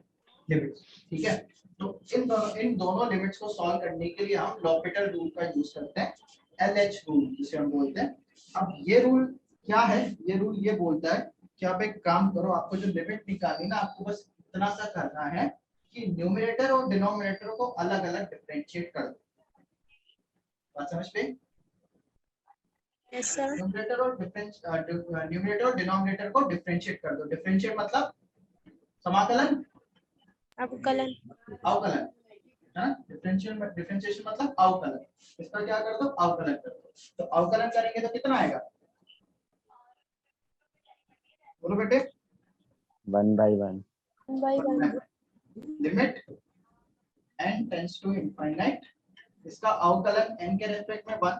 लिमिट्स। ठीक है, तो इन दोनों लिमिट्स को सॉल्व करने के लिए हम लॉपिटल रूल का यूज करते हैं, LH रूल जिसे हम बोलते हैं। अब ये रूल क्या है? ये रूल ये बोलता है कि आप एक काम करो, आपको जो लिमिट निकालनी ना, आपको बस इतना सा करना है कि न्यूमरेटर और डिनोमिनेटर को अलग अलग डिफरेंशिएट कर दो। बात समझ पे? Yes sir. न्यूमरेटर और डिनोमिनेटर को डिफरेंशिएट कर दो। डिफरेंशिएट मतलब समाकलन, अवकलन। अवकलन, है ना? डिफरेंशिएशन मतलब अवकलन। इसका क्या कर दो? अवकलन कर दो। तो अवकलन करेंगे तो कितना आएगा? बोलो बेटे। 1/1 by one. Limit n tends to infinite, इसका अवकलन n के रेस्पेक्ट में 1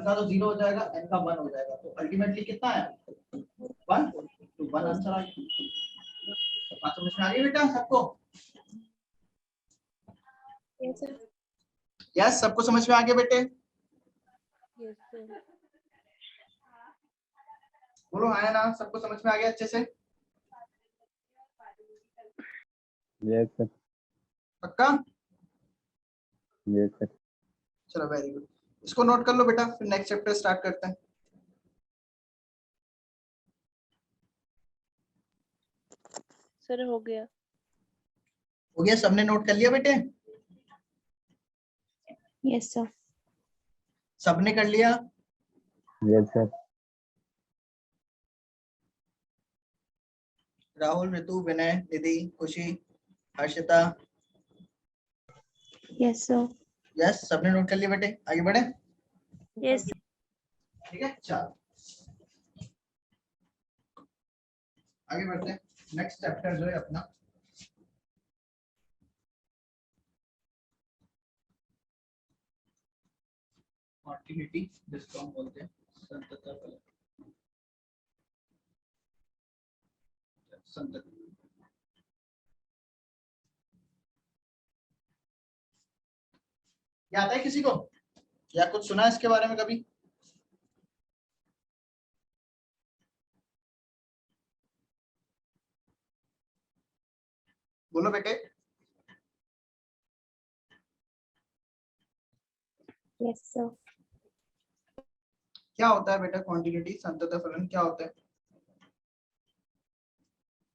का तो 0 हो जाएगा, n का 1 हो जाएगा, तो अल्टीमेटली कितना आया? 1। तो 1 आंसर आ गया। बात समझ में आ गई बेटा सबको? Yes sir. यस, सबको समझ में आ गया बेटे? Yes sir. बोलो हाँ या ना, सबको समझ में आ गया अच्छे से? Yes sir. पक्का? Yes sir. चलो वेरी गुड, इसको नोट कर लो बेटा, फिर नेक्स्ट चैप्टर स्टार्ट करते हैं। सर हो गया। हो गया? सबने नोट कर लिया बेटे? Yes, sir. सबने कर लिया? Yes sir. Rahul, Ritu, Vinay, Nidhi, Khushi, Harshita? Yes, sir. Yes, सबने नोट कर लिया बेटे? आगे बढ़े? यस। ठीक है, चलो आगे बढ़ते हैं। नेक्स्ट चैप्टर जो है अपना कॉन्टिन्यूटी, जिसको हम बोलते हैं संततता फलन। संतत क्या आता है किसी को, या कुछ सुना है इसके बारे में कभी? बोलो बेटे। Yes, sir. क्या होता है बेटा कॉन्टिन्यूटी, संततता फलन क्या होता है?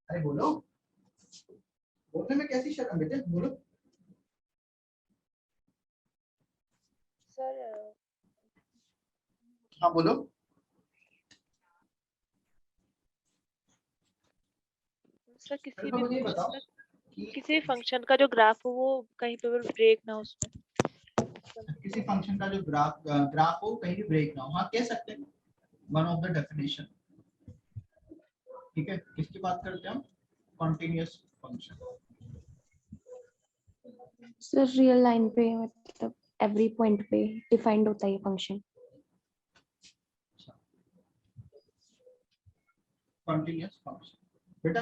अरे बोलो, बोलने में कैसी शर्म बेटे, बोलो। सर हाँ बोलो। सर किसी तो भी मुझे ये फंक्शन बताओ का, कि किसी भी फंक्शन का जो ग्राफ हो वो कहीं पे भी ब्रेक ना हो उसमें। किसी फंक्शन का जो ग्राफ हो कहीं भी ब्रेक ना हो, हाँ कह सकते हैं, वन ऑफ द डेफिनेशन। ठीक है, किसकी बात करते हैं हम? Continuous function. Sir real line पे मतलब एवरी पॉइंट पे डिफाइंड होता है ये फंक्शन। कॉन्टिन्यूअस फंक्शन बेटा,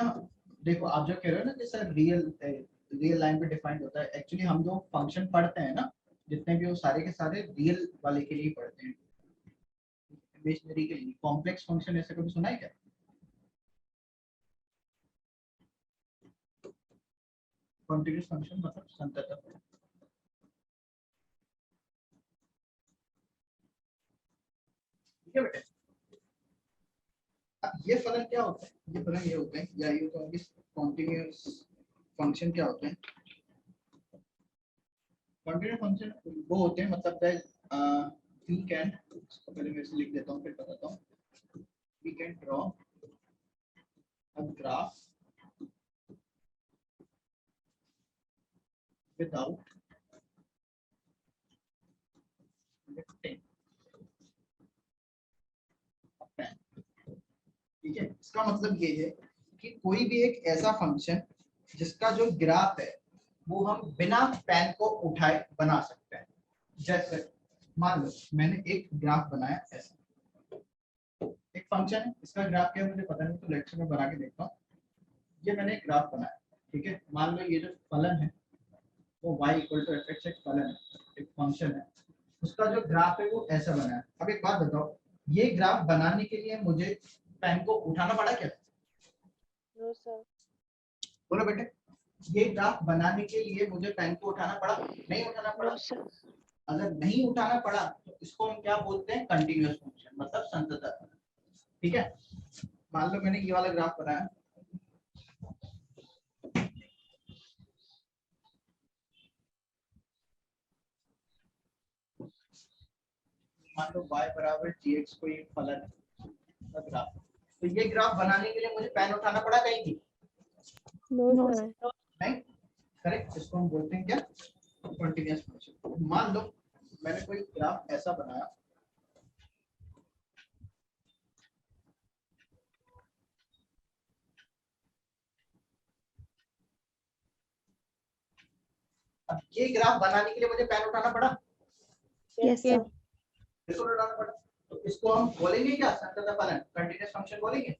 देखो आप जो कह रहे हो ना कि सर रियल लाइन पे डिफाइंड होता है, एक्चुअली हम जो फंक्शन पढ़ते हैं ना, जितने भी वो सारे के सारे रियल वाले के लिए पढ़ते हैं, इमेजिनरी के लिए। कॉम्प्लेक्स फंक्शन ऐसे कभी सुना है क्या? कॉन्टिन्यूअस फंक्शन मतलब संतत फलन। ठीक है बेटे, अब ये फलन क्या होता है? ये फलन ये होते हैं, या ये तो कॉन्टिन्यूअस फंक्शन क्या होते हैं? कॉन्टिन्यूअस फंक्शन वो होते हैं, मतलब दैट वी कैन, पहले मैं इसे लिख देता हूँ फिर बताता हूँ। We can draw a graph without lifting a pen. ठीक है, इसका मतलब ये है कि कोई भी एक ऐसा फंक्शन जिसका जो ग्राफ है वो हम बिना पेन को उठाए बना सकते हैं। जैसे मान लो मैंने एक ग्राफ बनाया ऐसा, एक फंक्शन है, इसका ग्राफ क्या है मुझे पता नहीं, तो लेक्चर में बना के देखता हूँ। ये मैंने एक ग्राफ बनाया, ठीक है, मान लो ये जो फलन है वो y = fx एक फलन है, एक फंक्शन है, उसका जो ग्राफ है वो ऐसा बना है। अब एक बात बताओ, ये ग्राफ बनाने के लिए मुझे पेन को उठाना पड़ा क्या? No sir. बोलो बेटे, ये ग्राफ बनाने के लिए मुझे पेन को उठाना पड़ा, नहीं उठाना पड़ा? No sir. अगर नहीं उठाना पड़ा तो इसको हम क्या बोलते हैं? कंटिन्यूअस फंक्शन, मतलब संतत फलन। ठीक है, मान लो मैंने ये वाला ग्राफ बनाया, मान लो y बराबर gx कोई फलन का ग्राफ, तो ये ग्राफ बनाने के लिए मुझे पेन उठाना पड़ा कहीं की? No, no sir. नहीं, करेक्ट। इसको हम बोलते हैं क्या? Continuous function. मान लो मैंने कोई ग्राफ ऐसा बनाया, अब ये ग्राफ बनाने के लिए मुझे पेन उठाना पड़ा, Yes, sir. इसको उठाना पड़ा, तो इसको हम बोलेंगे क्या? संतत फलन, कंटिन्यूअस फंक्शन बोलेंगे?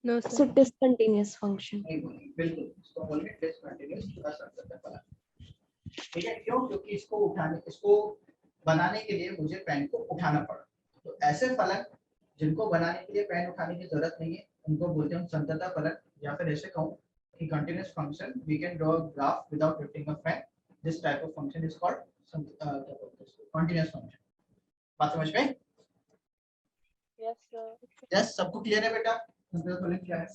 No So sir. discontinuous function. नहीं बोलेंगे, बिल्कुल इसको बोलेंगे डिसकंटिन्यूअस असंतत फलन। ठीक है, क्यों? क्योंकि इसको बनाने के लिए मुझे पेन को उठाना पड़ा। तो ऐसे फलन जिनको बनाने के लिए पेन उठाने की जरूरत नहीं है उनको बोलते हैं संतत फलन, या फिर ऐसे कहूं कि continuous function we can draw graph without lifting a pen, this type of function is called continuous function. बात समझ में? Yes sir. यस, सबको क्लियर है बेटा संतत फलन क्या है?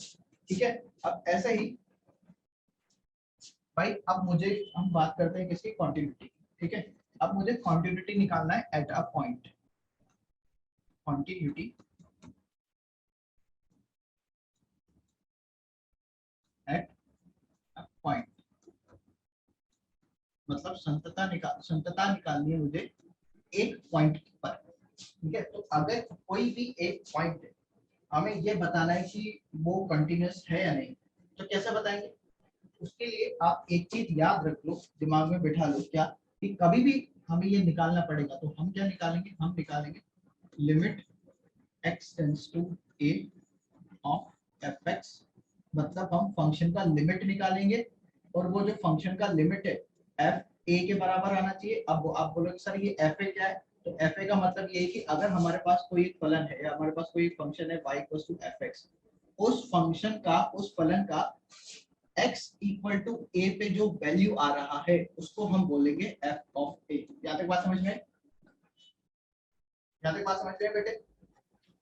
ठीक है, अब ऐसे ही भाई, अब मुझे हम बात करते हैं किसकी? कॉन्टिन्यूटी। ठीक है, अब मुझे कॉन्टिन्यूटी निकालना है at a point. Continuity at a point, मतलब संतता निकालनी है मुझे एक पॉइंट पर। ठीक है, तो अगर कोई भी एक पॉइंट है, हमें ये बताना है कि वो कंटिन्यूअस है या नहीं, तो कैसे बताएंगे? उसके लिए आप एक चीज याद रख लो, दिमाग में बिठा लो, क्या कि कभी भी हमें ये निकालना पड़ेगा तो हम क्या निकालेंगे? हम निकालेंगे limit x tends to a of fx, मतलब हम फंक्शन का लिमिट निकालेंगे, और वो जो फंक्शन का लिमिट है f a के बराबर आना चाहिए। अब आप बोलोगे सर ये f a क्या है? तो f a का मतलब ये है कि अगर हमारे पास कोई एक फलन है या हमारे पास कोई एक फंक्शन है y इक्वल टू fx, उस फंक्शन का, उस फलन का x इक्वल टू a पे जो वैल्यू आ रहा है उसको हम बोलेंगे f ऑफ a। यहाँ तक बात समझ में? यहाँ तक बात समझ में बेटे?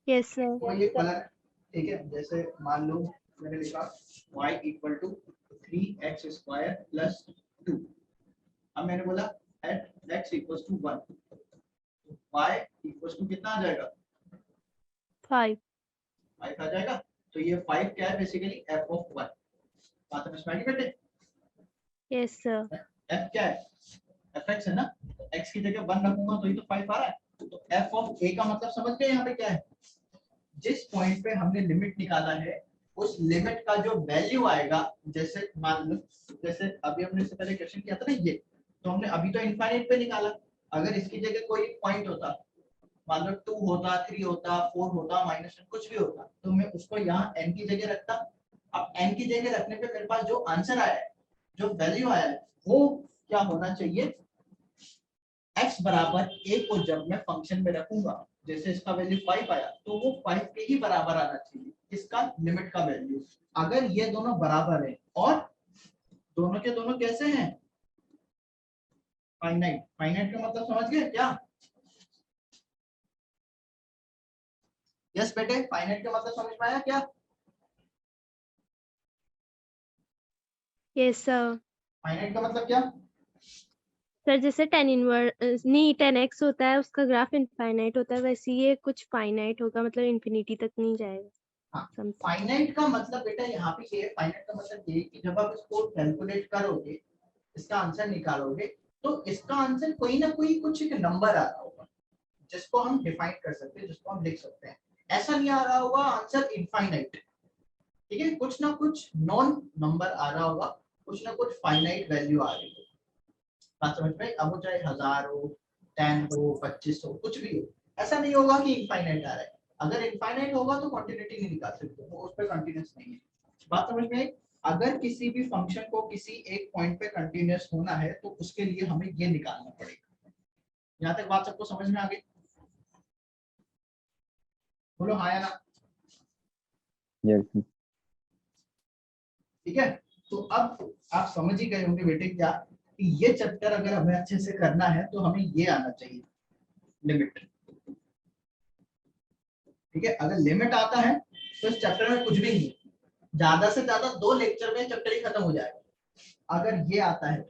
Yes sir. तो ये फलन है, ठीक है, जैसे मान लो मैंने लिखा y equal to 3x square plus 2। अब मैंने बोला at x equal to 1, y equal to कितना आ जाएगा? 5। 5 आ जाएगा। तो ये 5 क्या है? Basically f of 1। बात समझ में आ गई बेटे? Yes sir. f क्या है? fx है ना, तो x की जगह 1 रखूंगा तो ही तो 5 आ रहा है। तो f ऑफ a का मतलब समझ गए यहाँ पे क्या है? जिस पॉइंट पे हमने लिमिट निकाला है उस लिमिट का जो वैल्यू आएगा, जैसे मान लो, जैसे अभी हमने इससे पहले क्वेश्चन किया था ना ये, तो हमने अभी तो इनफाइनाइट पे निकाला, अगर इसकी जगह कोई पॉइंट होता, मान लो 2 होता, 3 होता, 4 होता, -1 कुछ भी होता, तो मैं उसको यहाँ n की जगह रखता। अब n की जगह रखने पे मेरे पास जो आंसर आया है, जो वैल्यू आया है, वो क्या होना चाहिए? x बराबर a को जब मैं फंक्शन में रखूंगा, जैसे इसका वैल्यू 5 आया, तो वो 5 के ही बराबर आना चाहिए इसका लिमिट का वैल्यू। अगर ये दोनों बराबर है और दोनों के दोनों कैसे हैं? फाइनाइट। फाइनाइट का मतलब समझ गए क्या? यस बेटे, फाइनाइट का मतलब समझ में आया क्या? Yes sir. फाइनाइट का मतलब क्या? सर जैसे 10 इनवर्स नहीं 10x होता है, उसका ग्राफ इनफाइनाइट होता है, वैसे ये कुछ फाइनाइट होगा, मतलब इन्फिनिटी तक नहीं जाएगा। हाँ, समथिंग। फाइनाइट का मतलब बेटा यहाँ पे ये, फाइनाइट का मतलब ये कि जब आप इसको कैलकुलेट करोगे, इसका आंसर निकालोगे, तो इसका आंसर कोई ना कोई कुछ एक नंबर आ रहा होगा जिसको हम डिफाइन कर सकते हैं, जिसको हम लिख सकते हैं। ऐसा नहीं आ रहा होगा आंसर इनफाइनाइट, ठीक है, कुछ ना कुछ नॉन नंबर आ रहा होगा, कुछ ना कुछ फाइनाइट वैल्यू आ रही है। बात समझ में? अब वो चाहे 1000 हो, 10 हो, 25 हो, कुछ भी हो, ऐसा नहीं होगा कि इनफाइनाइट आ रहा है। अगर इनफाइनाइट होगा तो कंटिन्यूटी नहीं निकाल सकते, वो उस पर कंटीन्यूअस नहीं है। बात समझ में? अगर किसी भी फंक्शन को किसी एक पॉइंट पे कंटीन्यूअस होना है तो उसके लिए हमें ये निकालना पड़ेगा। यहाँ तक बात सबको समझ में आ गई? बोलो हाँ या ना? Yes, sir. ठीक है, तो अब आप समझ ही गए होंगे बेटे क्या कि ये चैप्टर अगर हमें अच्छे से करना है तो हमें ये आना चाहिए, लिमिट। ठीक है, अगर लिमिट आता है तो इस चैप्टर में कुछ भी नहीं, ज्यादा से ज्यादा 2 लेक्चर में चैप्टर ही खत्म हो जाएगा। अगर ये आता है,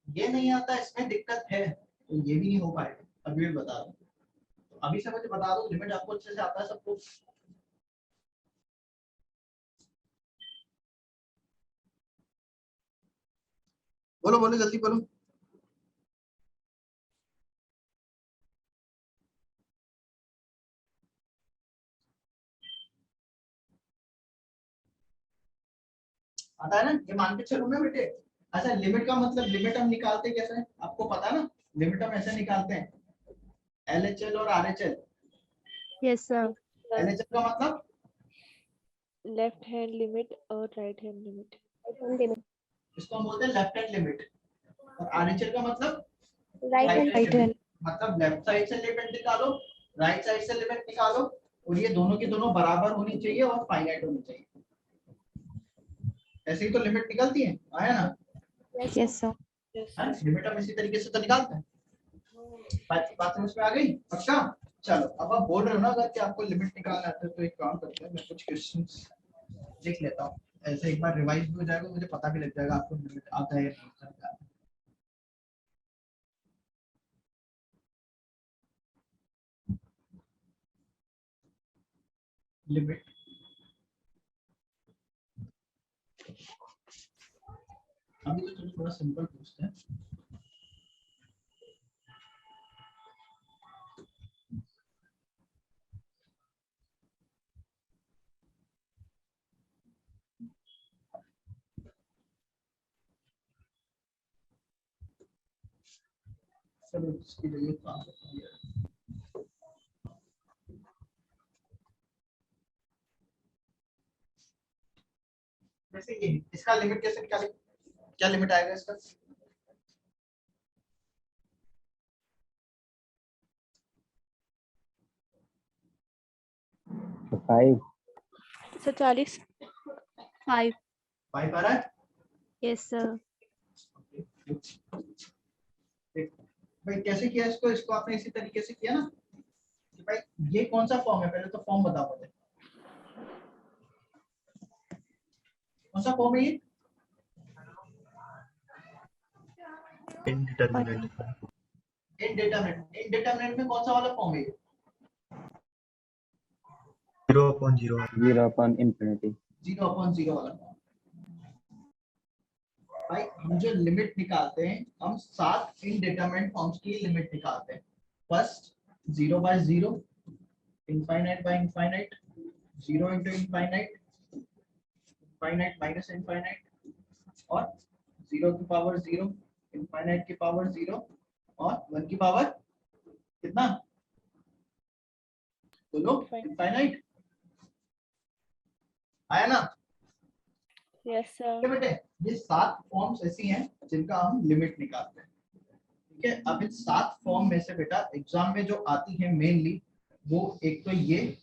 ये नहीं आता, इसमें दिक्कत है, तो ये भी नहीं हो पाएगा। अभी बता दो, अभी से मुझे बता दो, लिमिट आपको अच्छे से आता है सबको? बोलो बोलो जल्दी बोलो। आता है ना, ये मान के चलो ना बेटे। अच्छा, लिमिट का मतलब, लिमिट हम निकालते कैसे हैं आपको पता है ना? लिमिट हम ऐसे निकालते हैं, LHL और RHL। Yes sir. LHL का मतलब लेफ्ट हैंड लिमिट और राइट हैंड लिमिट। इसको हम बोलते हैं लेफ्ट हैंड लिमिट। और RHL का मतलब right right hand. right hand, hand. मतलब लेफ्ट साइड से लिमिट निकालो, राइट साइड से लिमिट निकालो, और ये दोनों की दोनों बराबर होनी चाहिए और फाइनाइट होनी चाहिए। ऐसे ही तो लिमिट निकलती है, आया ना? Yes, sir. लिमिट हम इसी तरीके से तो निकालते हैं। बात समझ में आ गई? पक्का? चलो, अब आप बोल रहे हो ना अगर कि आपको लिमिट निकालना आता है, तो एक काम करते हैं, मैं कुछ क्वेश्चंस लिख लेता हूँ, ऐसे एक बार रिवाइज भी हो जाएगा, मुझे पता भी लग जाएगा आपको लिमिट आता है या नहीं आता है। लिमिट अभी तो चलो थोड़ा सिंपल पूछते हैं। चलो इसकी जगह काम करते हैं। जैसे ये इसका लिमिट कैसे निकालें? क्या लिमिट आएगा इसका? तो 5 सर 40। 5। 5 आ रहा है? Yes sir. भाई कैसे किया इसको? इसको आपने इसी तरीके से किया ना कि भाई ये कौन सा फॉर्म है, पहले तो फॉर्म बताओ मुझे, कौन सा फॉर्म है ये? इनडिटरमिनेट। इनडिटरमिनेट। इनडिटरमिनेट में कौन सा वाला फॉर्म है ये? 0/0 0 upon infinity। 0/0 वाला फॉर्म। भाई हम जो लिमिट निकालते हैं, हम 7 इनडिटरमिनेट फॉर्म्स की लिमिट निकालते हैं। First 0/0, infinite by infinite, 0 into infinite, infinite minus infinite, और 0 की पावर 0, इनफाइनाइट की पावर 0, और 1 की पावर कितना? बोलो, इनफाइनाइट। आया ना? Yes sir. ठीक है बेटे, ये 7 फॉर्म्स ऐसी हैं जिनका हम लिमिट निकालते हैं। ठीक है, अब इन 7 फॉर्म में से बेटा एग्जाम में जो आती है मेनली, वो एक तो ये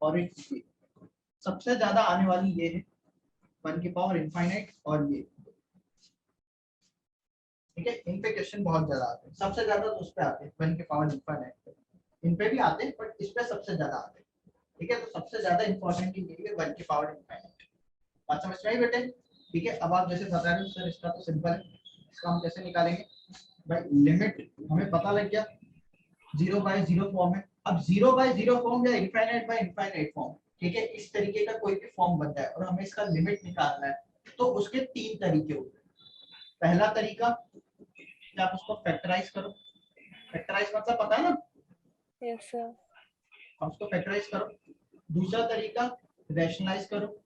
और एक ये। सबसे ज्यादा आने वाली ये है 1 की पावर इनफाइनाइट और ये। ठीक है, इन पे क्वेश्चन बहुत ज्यादा आते हैं, सबसे ज्यादा तो उस पे आते हैं 1 की पावर इनफाइनाइट पे। इन पे भी आते हैं बट इस पे सबसे ज्यादा आते हैं। ठीक है, तो सबसे ज्यादा इंपॉर्टेंट ये है 1 की पावर इनफाइनाइट। बात समझ में आई बेटे? ठीक है, अब आप जैसे बता रहे हो सर इसका तो सिंपल है, इसका हम कैसे निकालेंगे? भाई लिमिट हमें पता लग गया, 0/0 फॉर्म है। अब 0/0 फॉर्म या इनफाइनाइट बाय इनफाइनाइट फॉर्म, ठीक है, इस तरीके का कोई भी फॉर्म बन जाए और हमें इसका लिमिट निकालना है, तो उसके 3 तरीके होते हैं। पहला तरीका कि आप उसको फैक्टराइज करो। फैक्टराइज मतलब पता है ना? Yes sir. आप उसको फैक्टराइज करो। दूसरा तरीका रैशनलाइज करो।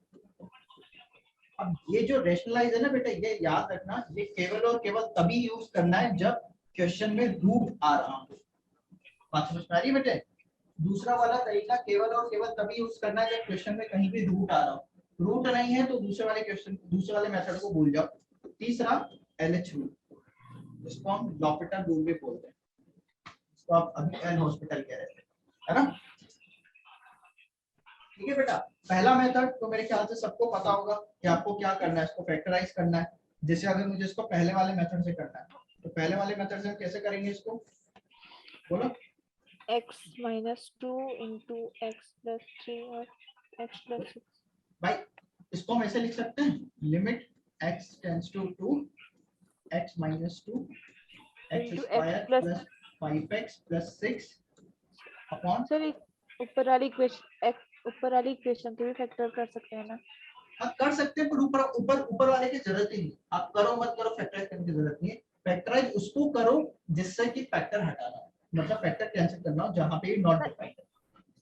अब ये जो रैशनलाइज है ना बेटा, ये याद रखना, ये केवल और केवल तभी यूज करना है जब क्वेश्चन में रूट आ रहा हो। बात समझ में आ रही है बेटे? दूसरा वाला तरीका केवल और केवल तभी यूज करना है जब क्वेश्चन में कहीं भी रूट आ रहा हो। रूट नहीं है तो दूसरे वाले क्वेश्चन, दूसरे वाले मेथड को भूल जाओ। तीसरा LH रूल, जिसको हम लॉपिटल रूल भी बोलते हैं, इसको आप अभी एल हॉस्पिटल कह रहे थे, है ना? ठीक है बेटा, पहला मेथड तो मेरे ख्याल से सबको पता होगा कि आपको क्या करना है, इसको फैक्टराइज करना है। जैसे अगर मुझे इसको पहले वाले मेथड से करना है तो पहले वाले मेथड से हम कैसे करेंगे इसको, बोलो। x minus 2 into x plus 3 और x plus 6। भाई इसको हम ऐसे लिख सकते हैं, limit x tends to 2 x minus 2 x Into x square plus- plus 5x plus 6 upon. Sir ऊपर वाली इक्वेशन के भी फैक्टर कर सकते हैं ना? आप कर सकते हैं, पर ऊपर वाले की जरूरत ही नहीं, आप करो मत करो फैक्टराइज करने की जरूरत नहीं है। फैक्टराइज उसको करो जिससे कि फैक्टर हटाना हो, मतलब फैक्टर कैंसिल करना हो जहां पे नॉट डिफाइंड है।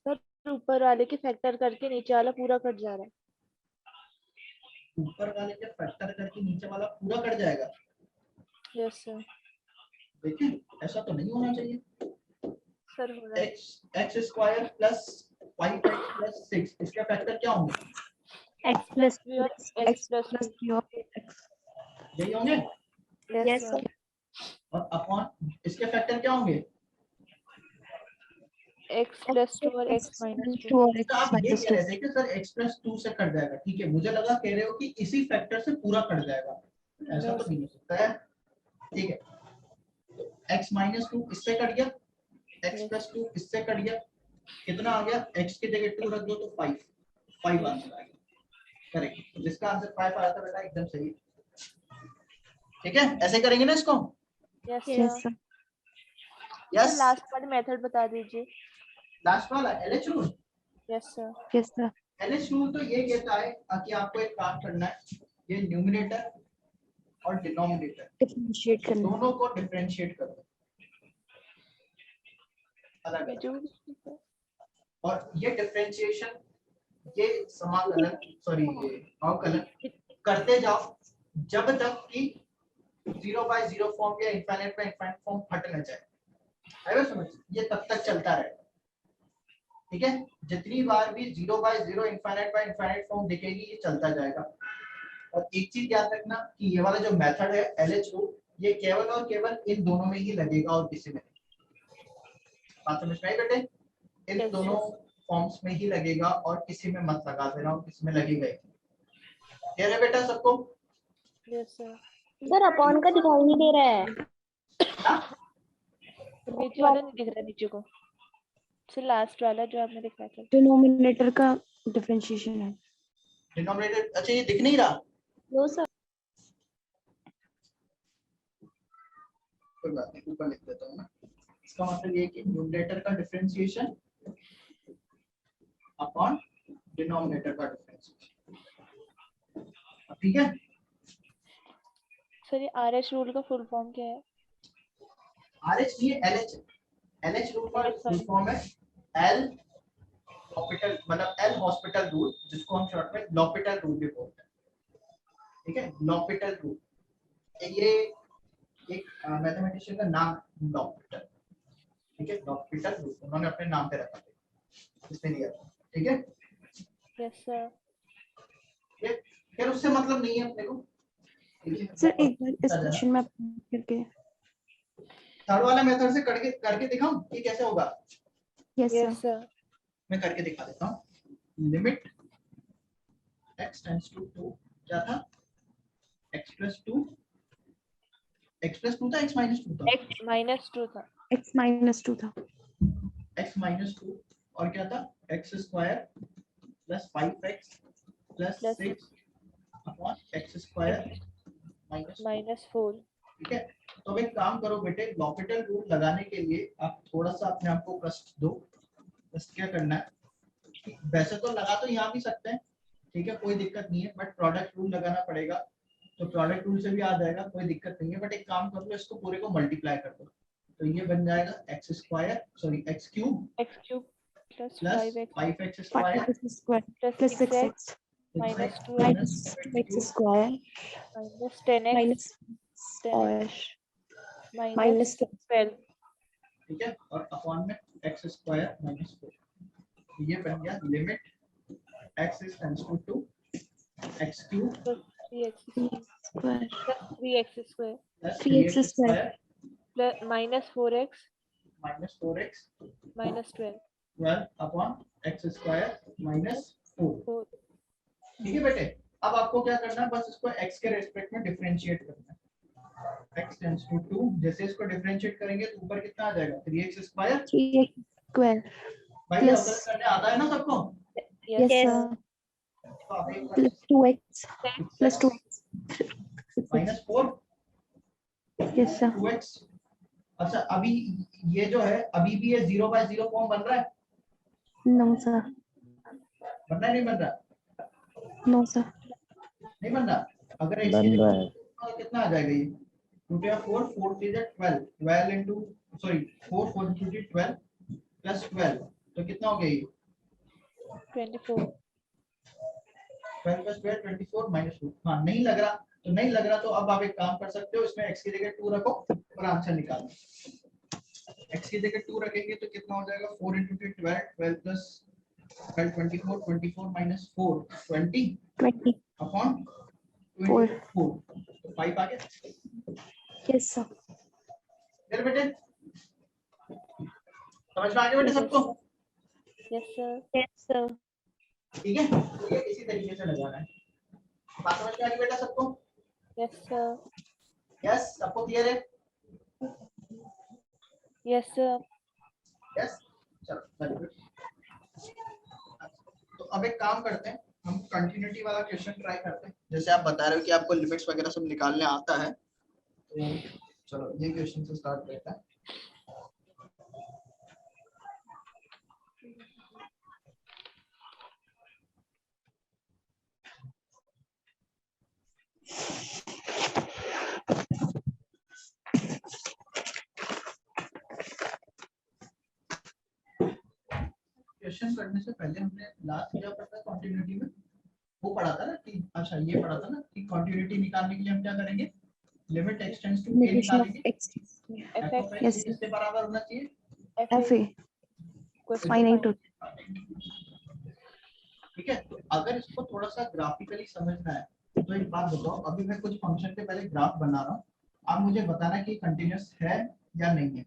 सर ऊपर वाले के फैक्टर करके नीचे वाला पूरा कट जा रहा है। ऊपर वाले के फैक्टर करके नीचे वाला पूरा कट जाएगा। Yes sir. देखिए ऐसा तो नहीं होना चाहिए। सर हो रहा है। x square plus 5x plus 6 इसके फैक्टर क्या होंगे? x plus V और x plus plus 3 of x. यही होंगे। Yes sir. सर। और अपॉन इसके फैक्टर क्या होंगे? x plus 2 और x minus 2। 2 और तो x आप ये minus कह 2. रहे थे कि सर x प्लस 2 से कट जाएगा, ठीक है, मुझे लगा कह रहे हो कि इसी फैक्टर से पूरा कट जाएगा, ऐसा तो नहीं हो सकता है। ठीक है, तो x माइनस 2 इससे कट गया, x प्लस 2 इससे कट गया, कितना आ गया? x की जगह 2 रख दो तो 5 आंसर आ गया। करेक्ट, तो जिसका आंसर 5 आया था बेटा एकदम सही। ठीक है, ऐसे करेंगे ना इसको। Yes Yes, sir. sir. Yes, last वाली मेथड बता दीजिए। लास्ट वाला LH rule. Yes sir. Yes, sir. LH rule तो ये कहता है कि आपको एक काम करना है, ये न्यूमरेटर और डिनोमिनेटर Differentiate करना. दोनों को डिफरेंशिएट करो अलग अलग। जो और ये डिफरेंशिएशन, ये समाकलन, सॉरी ये अवकलन करते जाओ जब तक कि 0/0 फॉर्म या इनफाइनाइट बाय इनफाइनाइट फॉर्म हट न जाए। है ना समझ? ये तब तक चलता रहेगा। ठीक है, जितनी बार भी 0/0 इनफाइनाइट बाय इनफाइनाइट फॉर्म दिखेगी ये चलता जाएगा। और एक चीज याद रखना कि ये वाला जो मेथड है LH रूल, ये केवल और केवल इन दोनों में ही लगेगा और किसी में नहीं। बात समझ में आई बेटे? इन Yes, दोनों फॉर्म्स में ही लगेगा और किसी में मत लगा देना, और किसी में लगेगा ही। क्लियर है बेटा सबको? Yes sir. सर अपॉन का दिखाई नहीं दे रहा है। नीचे वाला नहीं दिख रहा नीचे को। सर लास्ट वाला जो आपने दिखाया था। Denominator का differentiation है. डिनोमिनेटर, अच्छा ये दिख नहीं रहा, नो सर। कोई बात नहीं, ऊपर लिख देता हूँ ना। इसका मतलब ये है कि न्यूमरेटर का डिफरेंशिएशन अपॉन डिनोमिनेटर का डिफरेंशिएशन। ठीक है, सर ये RH रूल का फुल फॉर्म क्या है? RH नहीं है, LH। LH रूल का फुल फॉर्म है L हॉस्पिटल, मतलब L हॉस्पिटल रूल, जिसको हम शॉर्ट में लॉपिटल रूल भी बोलते हैं। ठीक है, लॉपिटल रूल, ये एक मैथमेटिशियन का नाम है लॉपिटल। ठीक है, लॉपिटल रूल उन्होंने अपने नाम पे रखा था, इसने लिया था। ठीक है, यस सर। ये फिर उससे मतलब नहीं है अपने को। Sir, एक बार इस क्वेश्चन में आप करके. थर्ड वाला मेथड से करके दिखाऊं कि कैसे होगा? Yes, sir. Yes sir. मैं करके दिखा देता हूँ। लिमिट x टेंड्स टू 2 क्या था? x प्लस 2 था, x माइनस 2 था? x minus 2 था। X minus 2 था. x माइनस 2 और क्या था? x square plus 5x plus Plus 6 upon x square minus 4। ठीक है, तो अब एक काम करो बेटे, लॉपिटल रूल लगाने के लिए आप थोड़ा सा अपने आप को कष्ट दो। कष्ट क्या करना है, वैसे तो लगा तो यहाँ भी सकते हैं, ठीक है, कोई दिक्कत नहीं है, बट प्रोडक्ट रूल लगाना पड़ेगा। तो प्रोडक्ट रूल से भी आ जाएगा, कोई दिक्कत नहीं है, बट एक काम कर लो, इसको पूरे को मल्टीप्लाई कर दो, तो ये बन जाएगा x square, sorry x cube x cube plus plus 5x square 5x square plus plus 6x minus 2 minus 2x square minus 10x minus 10x और minus minus 12। ठीक है, और अपॉन में x स्क्वायर माइनस 4, ये बन गया limit x is tends to 2 x cube plus 3x square plus 3x square plus 3x 3x square plus minus 4x minus 4x minus 12 12 upon x square minus 4। 4 ठीक है बेटे, अब आपको क्या करना है, बस इसको x के रेस्पेक्ट में डिफरेंशिएट करना है। x टेंड्स टू 2, जैसे इसको डिफरेंशिएट करेंगे तो ऊपर कितना आ जाएगा 3x स्क्वायर। 3x square भाई Plus- अवकलन करने आता है ना सबको? yes yes sir तो आप एक बार plus 2x plus 2x minus 4 yes sir 2x। अच्छा अभी ये जो है अभी भी ये 0/0 फॉर्म बन रहा है, no sir बन रहा है नहीं बन रहा? no sir नहीं बन रहा। अगर x बन की रहा जगह है। कितना आ जाएगा ये 2 4 4 3 12 12 into सॉरी 4 4 2 12 प्लस 12 तो कितना हो गया ये 24 12 प्लस 12 24 माइनस 2। हाँ नहीं लग रहा तो नहीं लग रहा, तो अब आप एक काम कर सकते हो, इसमें x की जगह 2 रखो और आंसर निकालो। x की जगह 2 रखेंगे तो कितना हो जाएगा 4 into 12 12 plus 12 24 24 minus 4 20 20 upon 4 24 तो 5 आ गया। yes sir चल बेटे समझ में आ गया बेटे सबको? yes sir yes sir ठीक है, तो ये इसी तरीके से लगाना है। बात समझ में आ गई बेटा सबको? yes sir यस सबको क्लियर है? yes sir यस चलो वेरी गुड। तो अब एक काम करते हैं, हम कंटिन्यूटी वाला क्वेश्चन ट्राई करते हैं। जैसे आप बता रहे हो कि आपको लिमिट्स वगैरह सब निकालने आता है, तो चलो ये क्वेश्चन से स्टार्ट करते हैं। क्वेश्चन करने से पहले हमने लास्ट क्या पढ़ा था कंटिन्यूटी में, वो पढ़ा था ना कि अच्छा ये पढ़ा था ना कि कंटिन्यूटी निकालने के लिए हम क्या करेंगे, limit x tends to a negation of निकालेंगे। x f of x Yes. किसके बराबर होना चाहिए? fa finite ठीक है, तो अगर इसको थोड़ा सा ग्राफिकली समझना है तो एक बात बताओ, अभी मैं कुछ फंक्शन के पहले ग्राफ बना रहा हूँ, आप मुझे बताना कि कंटिन्यूअस है या नहीं है।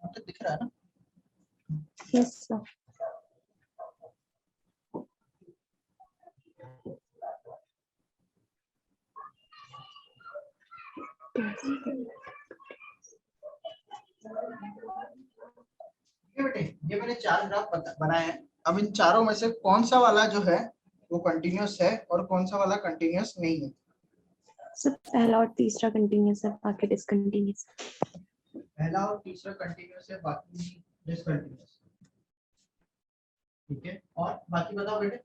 तो दिख रहा है ना? yes sir ठीक है बेटे, ये मैंने 4 ग्राफ बनाए हैं। अब इन चारों में से कौन सा वाला जो है वो कंटिन्यूअस है और कौन सा वाला कंटिन्यूअस नहीं है? सर पहला और तीसरा कंटिन्यूअस है बाकी डिसकंटिन्यूअस पहला और तीसरा कंटिन्यूअस है, बाकी डिसकंटिन्यूअस। ठीक है, और बाकी बताओ बेटे।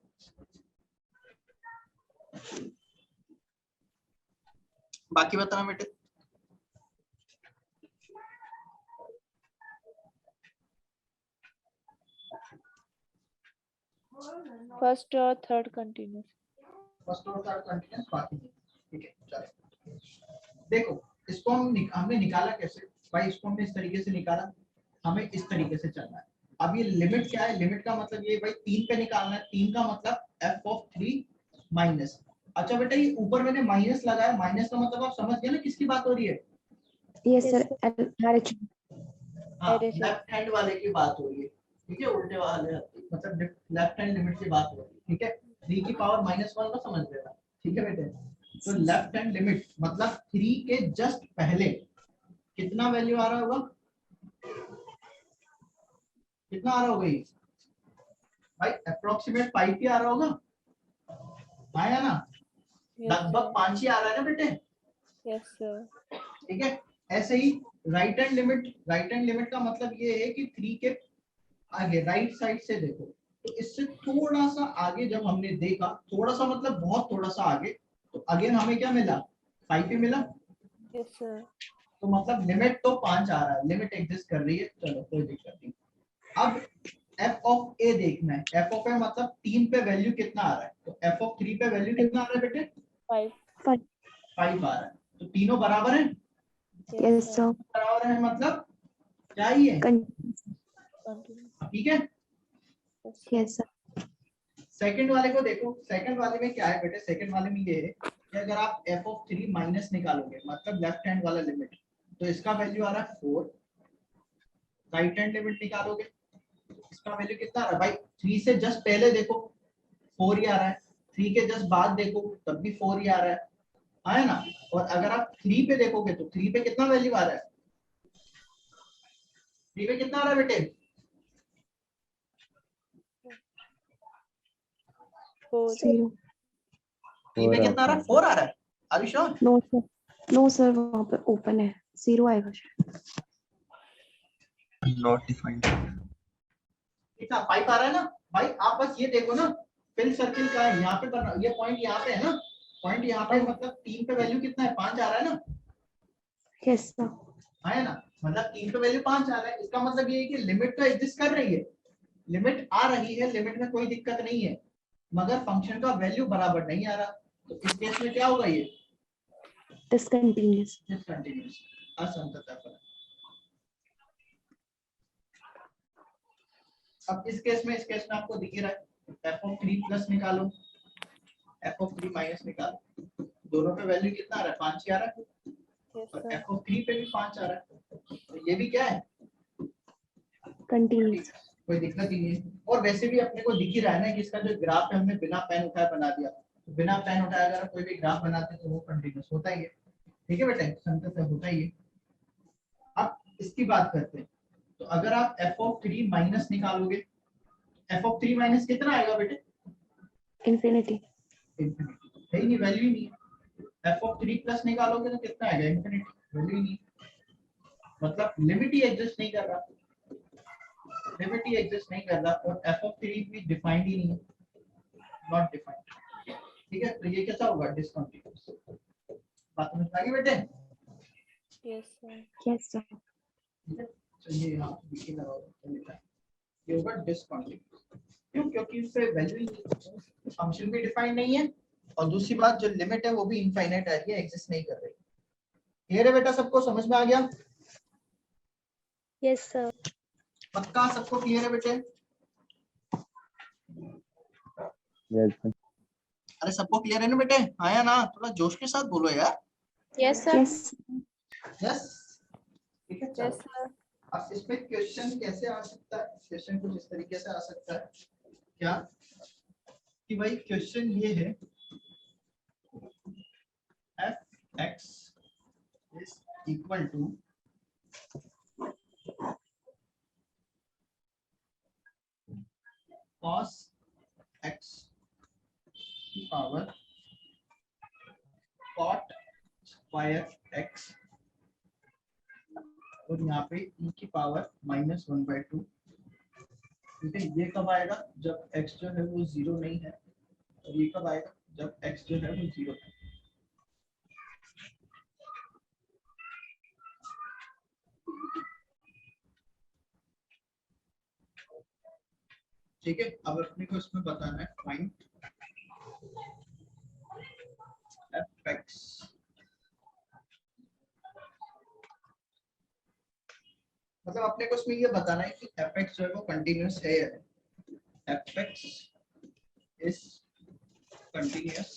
बाकी बताना बेटे। फर्स्ट और थर्ड कंटिन्यूअस फर्स्ट और थर्ड कंटिन्यूअस, बाकी नहीं। ठीक है चलो देखो, इसको हमने निकाला कैसे भाई, इसको हमने इस तरीके से निकाला, हमें इस तरीके से चलना है। अब ये लिमिट क्या है, लिमिट का मतलब ये भाई 3 पे निकालना है। 3 का मतलब f of 3 माइनस। अच्छा बेटा ये ऊपर मैंने माइनस लगाया, माइनस का मतलब आप समझ गए ना किसकी बात हो रही है? yes sir RH हाँ लेफ्ट हैंड वाले की बात हो रही है। ठीक है, उल्टे वाले मतलब लेफ्ट हैंड लिमिट की बात हो रही है। ठीक है, 3 की पावर -1 का समझ लेना। ठीक है बेटे, तो लेफ्ट हैंड लिमिट मतलब 3 के जस्ट पहले कितना वैल्यू आ रहा होगा, कितना आ रहा होगा ये भाई? अप्रोक्सीमेट 5 ही आ रहा होगा, आया ना? लगभग 5 ही आ रहा है ना बेटे? यस सर ठीक है, ऐसे ही राइट हैंड लिमिट का मतलब ये है कि 3 के आगे राइट साइड से देखो, तो इससे थोड़ा सा आगे जब हमने देखा, थोड़ा सा मतलब बहुत थोड़ा सा आगे, तो अगेन हमें क्या मिला? 5 ही मिला। Yes sir. तो मतलब लिमिट तो 5 आ रहा है, लिमिट एग्जिस्ट कर रही है, चलो कोई दिक्कत नहीं। अब एफ ऑफ ए देखना है, एफ ऑफ ए मतलब 3 पे वैल्यू कितना आ रहा है, तो एफ ऑफ 3 पे वैल्यू कितना आ रहा है बेटे? 5। 5 आ रहा है, तो तीनों बराबर है, Yes, sir. बराबर है मतलब क्या ही है, कंटिन्यू। ठीक है। Yes, sir. सेकंड वाले को देखो, सेकंड वाले में क्या है बेटे, सेकंड वाले में ये है कि अगर आप एफ ऑफ 3 माइनस निकालोगे मतलब लेफ्ट हैंड वाला लिमिट, तो इसका वैल्यू आ रहा है 4, राइट हैंड लिमिट निकालोगे इसका वैल्यू कितना आ रहा है भाई, 3 से जस्ट पहले देखो 4 ही आ रहा है, 3 के जस्ट बाद देखो तब भी 4 ही आ रहा है ना। और अगर आप 3 पे देखोगे तो 3 पे कितना वैल्यू आ रहा है, 3 पे कितना आ रहा है बेटे, 0. 3 पे कितना आ रहा है, 4 आ रहा है, are you sure? No, sir. No, sir. वहाँ पे open है. 0 आएगा शायद. Not defined. कितना 5 आ रहा है ना भाई, आप बस ये देखो ना फिल सर्किल का है यहाँ पे करना, ये पॉइंट यहाँ पे है ना, पॉइंट यहाँ पे मतलब 3 पे वैल्यू कितना है, 5 आ रहा है ना, Yes, sir. है ना, मतलब 3 पे वैल्यू 5 आ रहा है, इसका मतलब ये है कि लिमिट तो एग्जिस्ट कर रही है, लिमिट आ रही है, लिमिट में कोई दिक्कत नहीं है, मगर फंक्शन का वैल्यू बराबर नहीं आ रहा, तो इस केस में क्या होगा, ये Discontinuous. डिसकंटीन्यूअस, असंततः फलन। अब इस केस में आपको दिख ही रहा है f ऑफ 3 प्लस निकालो, f ऑफ 3 माइनस निकालो, दोनों पे वैल्यू कितना आ रहा है, 5 ही आ रहा है, यस और सर। f ऑफ 3 पे भी 5 आ रहा है, तो ये भी क्या है, Continuous. कोई दिक्कत ही नहीं है। और वैसे भी अपने को दिख ही रहा है ना कि इसका जो ग्राफ है हमने बिना पेन उठाए बना दिया, तो बिना पेन उठाए अगर कोई भी ग्राफ बनाते हैं तो वो कंटीन्यूअस होता ही है, ठीक है बेटा, संतत होता ही है। अब इसकी बात करते हैं, तो अगर आप f ऑफ 3 माइनस निकालोगे, f ऑफ 3 माइनस कितना आएगा बेटे, Infinity. इंफिनिटी, है ही नहीं, वैल्यू ही नहीं है। f ऑफ 3 प्लस निकालोगे तो कितना आएगा, इंफिनिटी, वैल्यू ही नहीं, मतलब लिमिट ही एग्जिस्ट नहीं कर रहा, लिमिट ही एग्जिस्ट नहीं कर रहा, और f ऑफ 3 भी डिफाइंड ही नहीं है, नॉट डिफाइंड, ठीक है, तो ये कैसा होगा, डिसकंटीन्यूअस। बात समझ में आ गई बेटे? Yes sir. Yes, sir. ठीक है, चलिए यहाँ पे लिखे लगाओ, तो लिखा है ये होगा डिसकंटीन्यूअस, क्यों, क्योंकि उससे वैल्यू ही नहीं, फंक्शन भी डिफाइन नहीं है, और दूसरी बात जो लिमिट है वो भी इनफाइनाइट आ रही है, एग्जिस्ट नहीं कर रही। क्लियर है बेटा, सबको समझ में आ गया? Yes sir. पक्का सबको क्लियर है बेटे? Yes, sir. अरे सबको क्लियर है ना बेटे, आया ना, थोड़ा जोश के साथ बोलो यार। Yes sir. Yes. यस, ठीक है, यस चलो। सर। अब इसमें क्वेश्चन कैसे आ सकता है, क्वेश्चन कुछ इस तरीके से आ सकता है क्या, कि भाई क्वेश्चन ये है f(x) is equal to cos x की पावर cot square x, और यहाँ पे e की पावर -1/2, ठीक है। ये कब आएगा, जब x जो है वो 0 नहीं है, और ये कब आएगा, जब x जो है वो 0 है। ठीक है, अब अपने को इसमें बताना है फाइंड f(x), मतलब अपने को इसमें ये बताना है कि f(x) जो है वो कंटीन्यूअस है या नहीं, f(x) इज कंटीन्यूअस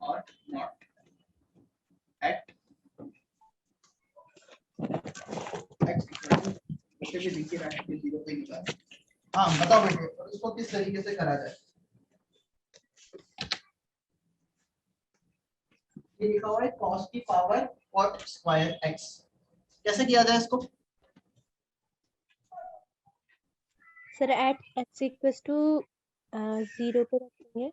और not at x equal to भी लिख रहा है कि 0 पे निकाल। हाँ बताओ बेटे, और इसको किस तरीके से करा जाए, ये लिखा हुआ है cos की पावर cot स्क्वायर x, कैसे किया जाए इसको, sir at x equals to 0 पे रखेंगे,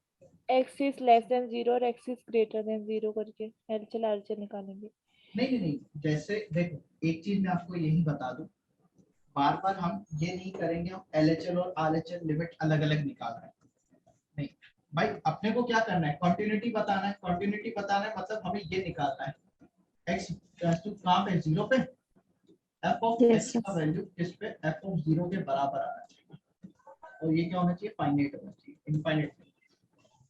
x इज लेस देन 0 और x इज ग्रेटर देन 0 करके LHS RHS निकालेंगे। नहीं, जैसे देखो एक चीज मैं आपको यही बता दूं, बार बार हम ये नहीं करेंगे हम LHL और RHL लिमिट अलग अलग निकाल रहे हैं, नहीं भाई, अपने को क्या करना है, कंटिन्यूटी बताना है, कंटिन्यूटी बताना है मतलब हमें ये निकालना है x कहाँ पे 0 पे, f of Yes, x sir. का वैल्यू किस पे, f ऑफ 0 के बराबर आना चाहिए, और ये क्या होना चाहिए, फाइनाइट होना चाहिए, इनफाइनाइट।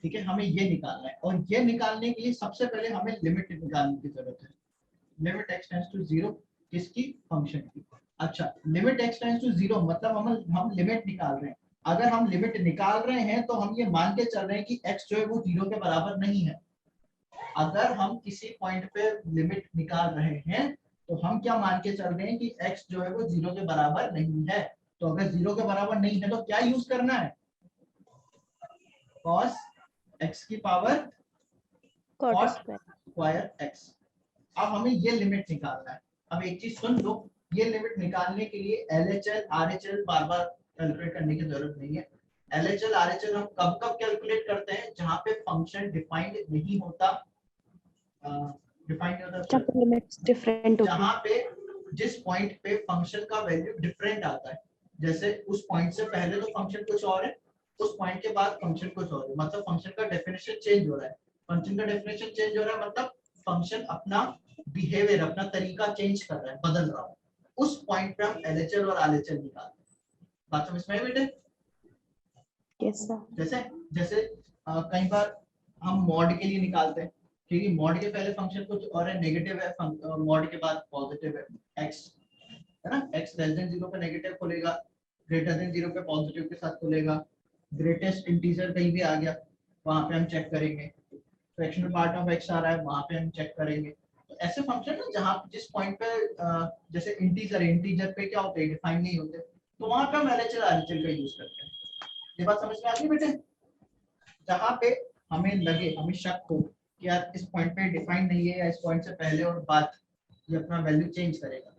ठीक है, हमें ये निकालना है, और ये निकालने के लिए सबसे पहले हमें लिमिट निकालने की जरूरत है। लिमिट x टेंड्स टू 0 किसकी, फंक्शन की। अच्छा, लिमिट x टेंड्स टू 0 मतलब हम लिमिट निकाल रहे हैं। अगर हम लिमिट निकाल रहे हैं तो हम ये मान के चल रहे हैं कि x जो है वो 0 के बराबर नहीं है। अगर हम किसी पॉइंट पे लिमिट निकाल रहे हैं तो हम क्या मान के चल रहे हैं कि x जो है वो 0 के बराबर नहीं है। तो अगर 0 के बराबर नहीं है तो क्या यूज करना है, cos x की power cot cot square। Square x। अब हमें ये लिमिट निकालना है। अब एक चीज सुन लो, ये लिमिट निकालने के लिए LHL RHL बार बार कैलकुलेट करने की जरूरत नहीं है। LHL RHL हम कब कब कैलकुलेट करते हैं, जहां पे फंक्शन डिफाइंड नहीं होता, डिफाइंड होता जब लिमिट्स डिफरेंट होती जहां है। पे जिस पॉइंट पे फंक्शन का वैल्यू डिफरेंट आता है। जैसे उस पॉइंट से पहले तो फंक्शन कुछ और है, उस पॉइंट के बाद फंक्शन कुछ और है, मतलब फंक्शन का डेफिनेशन चेंज हो रहा है। फंक्शन का डेफिनेशन चेंज हो रहा है मतलब फंक्शन अपना बिहेवियर, अपना तरीका चेंज कर रहा है, बदल रहा है। उस पॉइंट पे हम LHL और RHL निकालते हैं। बात समझ में आई बेटे? Yes sir. जैसे जैसे कई बार हम मॉड के लिए निकालते हैं, ठीक है, मॉड के पहले फंक्शन कुछ और है, नेगेटिव है, मॉड के बाद पॉजिटिव है, x है ना, x लेस देन 0 पे नेगेटिव खुलेगा, ग्रेटर देन 0 पे पॉजिटिव के साथ खुलेगा, ग्रेटेस्ट इंटीजर कहीं भी आ गया वहां पे हम चेक करेंगे, फ्रैक्शनल पार्ट ऑफ x आ रहा है वहां पे हम चेक करेंगे। तो ऐसे फंक्शन ना जहां जिस पॉइंट पे जैसे इंटीजर पे क्या होते हैं, डिफाइन नहीं होते, तो वहां पे हम LHL RHL का यूज करते हैं। ये बात समझ में आ गई बेटे? जहां पे हमें लगे, हमें शक हो कि यार इस पॉइंट पे डिफाइन नहीं है या इस पॉइंट से पहले और बाद ये अपना वैल्यू चेंज करेगा,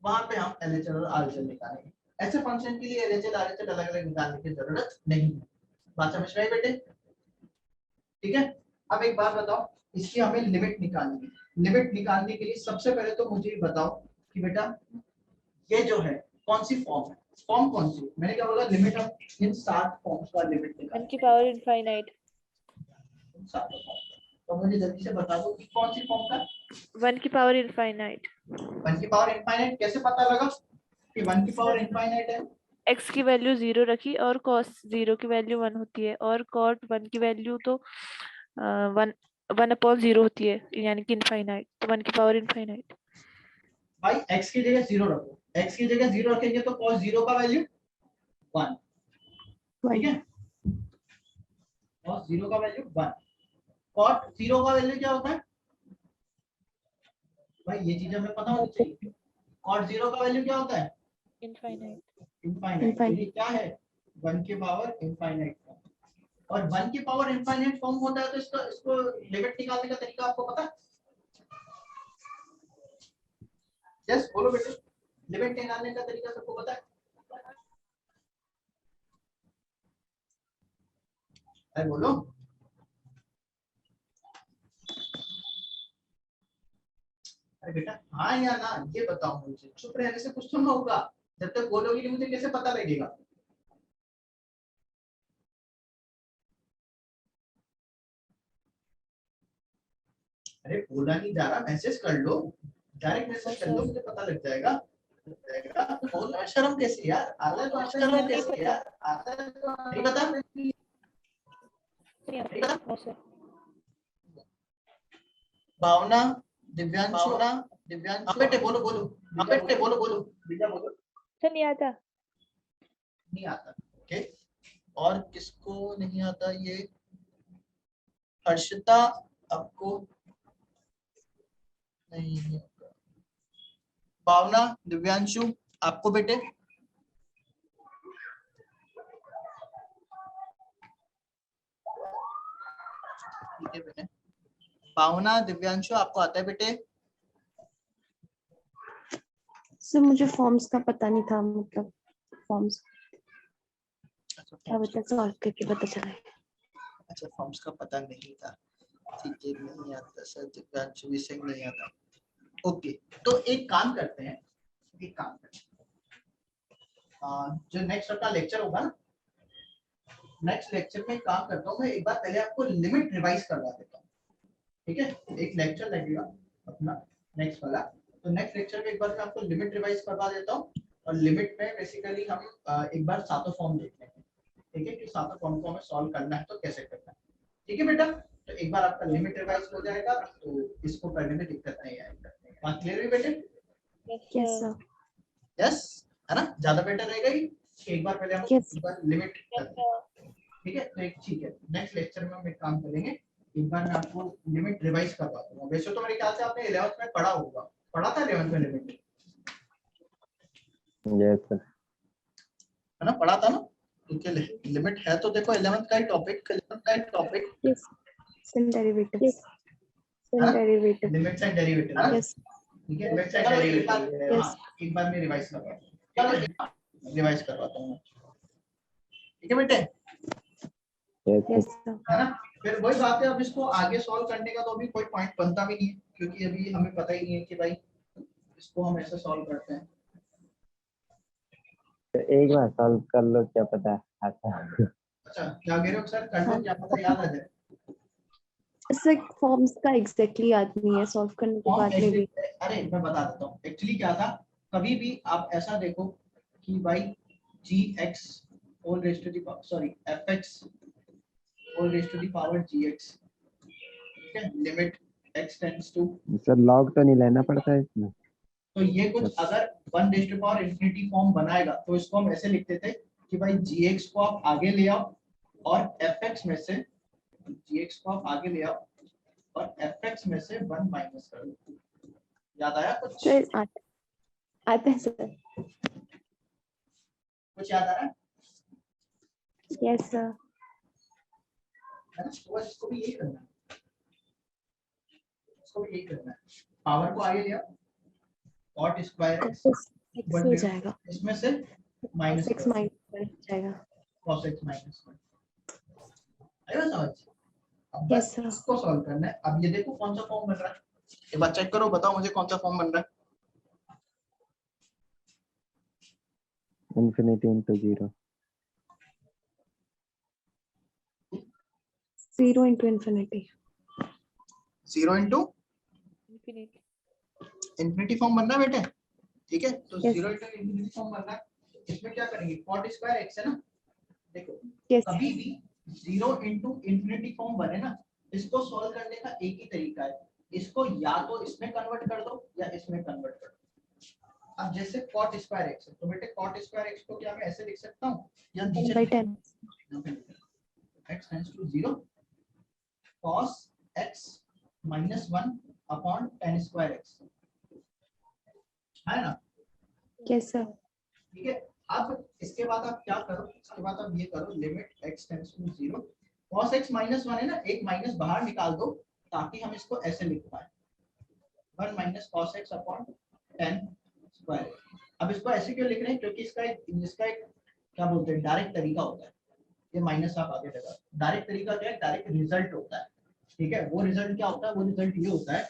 वहां पे हम LHL और RHL निकालेंगे। ऐसे फंक्शन के लिए LHL RHL अलग अलग निकालने की जरूरत नहीं है। बात समझ में आई बेटे? ठीक है, अब एक बात बताओ, इसकी हमें लिमिट निकालनी है। लिमिट निकालने के लिए सबसे पहले तो मुझे ये बताओ कि बेटा ये जो है कौन सी फॉर्म है, फॉर्म कौन सी, मैंने क्या बोला, लिमिट ऑफ इन 7 फॉर्म्स का लिमिट 1 निकालना की पावर इनफाइनाइट। है, 7 फॉर्म। तो मुझे जल्दी से बता दो कि कौन सी फॉर्म का, 1 की पावर इनफाइनाइट। 1 की पावर इनफाइनाइट। कैसे पता लगा कि 1 की पावर इनफाइनाइट है? x की वैल्यू 0 रखी और cos 0 की वैल्यू 1 होती है, और cot 1 की वैल्यू तो 1/0 होती है, यानी कि इनफाइनाइट। तो 1 की पावर इनफाइनाइट। भाई x की जगह 0 रखो, x की जगह 0 रखेंगे तो cos 0 का वैल्यू 1, ठीक है, cos 0 का वैल्यू 1। cot 0 का वैल्यू क्या होता है भाई, ये चीज हमें पता होनी चाहिए। cot 0 का वैल्यू क्या होता है, इनफाइनाइट। इनफाइनाइट। तो ये क्या है, 1 की पावर इनफाइनाइट फॉर्म। और 1 की पावर इनफाइनाइट फॉर्म होता है तो इसको लिमिट निकालने का तरीका आपको पता है? यस बोलो बेटे, लिमिट निकालने का तरीका सबको पता है? अरे बोलो। अरे बेटा हाँ या ना ये बताओ मुझे, चुप रहने से कुछ तो ना होगा, जब तक बोलोगी नहीं मुझे कैसे पता लगेगा? अरे बोला नहीं जा रहा, मैसेज कर लो, डायरेक्ट मैसेज कर लो, मुझे पता लग जाएगा। बोलना में शर्म कैसी यार, आता है तो आता है, शर्म कैसी यार, आता है तो नहीं पता, नहीं पता। भावना, दिव्यांशु, दिव्यांशु बेटे बोलो बोलो, बेटे बोलो बोलो, विद्या बोलो। सर नहीं आता। नहीं आता, ओके। और किसको नहीं आता ये, हर्षिता आपको नहीं आता, भावना, दिव्यांशु आपको बेटे, ठीक है बेटे, भावना दिव्यांशु आपको आता है बेटे? सर मुझे फॉर्म्स का पता नहीं था, मतलब फॉर्म्स अभी तक सॉल्व करके पता चला है। अच्छा फॉर्म्स का पता नहीं था, ठीक है, नहीं आता सर, दिव्यांशु भी सिंह नहीं आता। ओके, तो एक काम करते हैं, एक काम करते हैं, जो नेक्स्ट अपना लेक्चर होगा ना, नेक्स्ट लेक्चर में काम करता हूँ मैं, एक बार पहले आपको लिमिट रिवाइज करवा देता हूँ, ठीक है? एक लेक्चर लगेगा अपना, नेक्स्ट वाला। तो नेक्स्ट लेक्चर में एक बार मैं आपको लिमिट रिवाइज करवा देता हूँ, और लिमिट में बेसिकली हम एक बार सातों फॉर्म देख लेंगे, ठीक है, कि सातों फॉर्म को हमें सॉल्व करना है तो कैसे करना है, ठीक है बेटा। तो एक बार आपका लिमिट रिवाइज हो जाएगा तो इसको करने में दिक्कत नहीं आएगी। बात क्लियर हुई बेटे? Yes, sir. यस, है ना, ज्यादा बेटर रहेगा ही कि एक बार पहले हम Yes. एक बार लिमिट करते हैं, ठीक है। तो एक ठीक है, नेक्स्ट लेक्चर में हम एक काम करेंगे, एक बार मैं आपको लिमिट रिवाइज करवा दूंगा। वैसे तो मेरे ख्याल से आपने 11th में पढ़ा होगा, पढ़ा था 11th में लिमिट, यस सर। है ना, पढ़ा था ना, क्योंकि लिमिट है तो देखो 11th का ही topic Yes. Sin derivatives. Sin derivatives. Limit and derivative, Yes. ठीक है, लिमिट एंड डेरिवेटिव। Yes. हाँ, एक बार मैं रिवाइज करवाता हूँ, ठीक है बेटे, Yes, sir. है ना। फिर वही बात है, अब इसको आगे सॉल्व करने का तो अभी कोई पॉइंट बनता भी नहीं है, क्योंकि अभी हमें पता ही नहीं है कि भाई इसको हम ऐसे सॉल्व करते हैं। तो एक बार सॉल्व कर लो, क्या पता आता। अच्छा, क्या कह रहे हो सर, कर लो, क्या पता याद आ जाए। ऐसे फॉर्म्स का एग्जैक्टली याद नहीं है सॉल्व करने के बाद में भी। अरे मैं बता देता हूँ एक्चुअली क्या था। कभी भी आप ऐसा देखो कि भाई gx whole raise to the power, sorry fx whole raise to the power gx, ठीक है, limit x tends to, sir log तो नहीं लेना पड़ता है इसमें? तो ये कुछ अगर 1 raise to power infinity form बनाएगा तो इसको हम ऐसे लिखते थे कि भाई gx को आप आगे ले आओ और fx में से gx को आप आगे ले आओ और fx में से 1 माइनस कर दो। याद आया कुछ? सर आते हैं सर। कुछ याद आ रहा है? Yes sir. है ना? तो बस इसको भी यही करना है, इसको भी यही करना है। पावर को आगे ले आओ, cot स्क्वायर x x हो जाएगा, इसमें से माइनस x माइनस हो जाएगा। cos x minus 1। आया समझ? अब Yes, बस sir. इसको सॉल्व करना है। अब ये देखो कौन सा फॉर्म बन रहा है, एक बार चेक करो, बताओ मुझे कौन सा फॉर्म बन रहा है। Infinity into 0। 0 into infinity. 0 into infinity। Infinity form बन रहा है बेटे, ठीक है। तो Yes. 0 into इंफिनिटी फॉर्म बन रहा है। इसमें क्या करेंगे, cot स्क्वायर x है ना, देखो Yes. कभी भी 0 into इंफिनिटी फॉर्म बने ना, इसको सॉल्व करने का एक ही तरीका है, इसको या तो इसमें कन्वर्ट कर दो या इसमें कन्वर्ट कर दो। अब जैसे cot स्क्वायर x है, तो बेटे cot स्क्वायर x को क्या मैं ऐसे लिख सकता हूँ, या 1/10. x tends to 0 cos x minus 1 upon tan square x, है ना? Yes sir. ठीक है। अब इसके बाद आप क्या करो, इसके बाद आप ये करो, limit x tends to 0 cos x minus 1 है ना, एक माइनस बाहर निकाल दो ताकि हम इसको ऐसे लिख पाए, 1 minus cos x upon tan square. अब इसको ऐसे क्यों लिख रहे हैं, क्योंकि इसका एक क्या बोलते हैं, डायरेक्ट तरीका होता है। ये माइनस आप आगे लगा, डायरेक्ट तरीका क्या है, डायरेक्ट रिजल्ट होता है, ठीक है। वो रिजल्ट क्या होता है, वो रिजल्ट ये होता है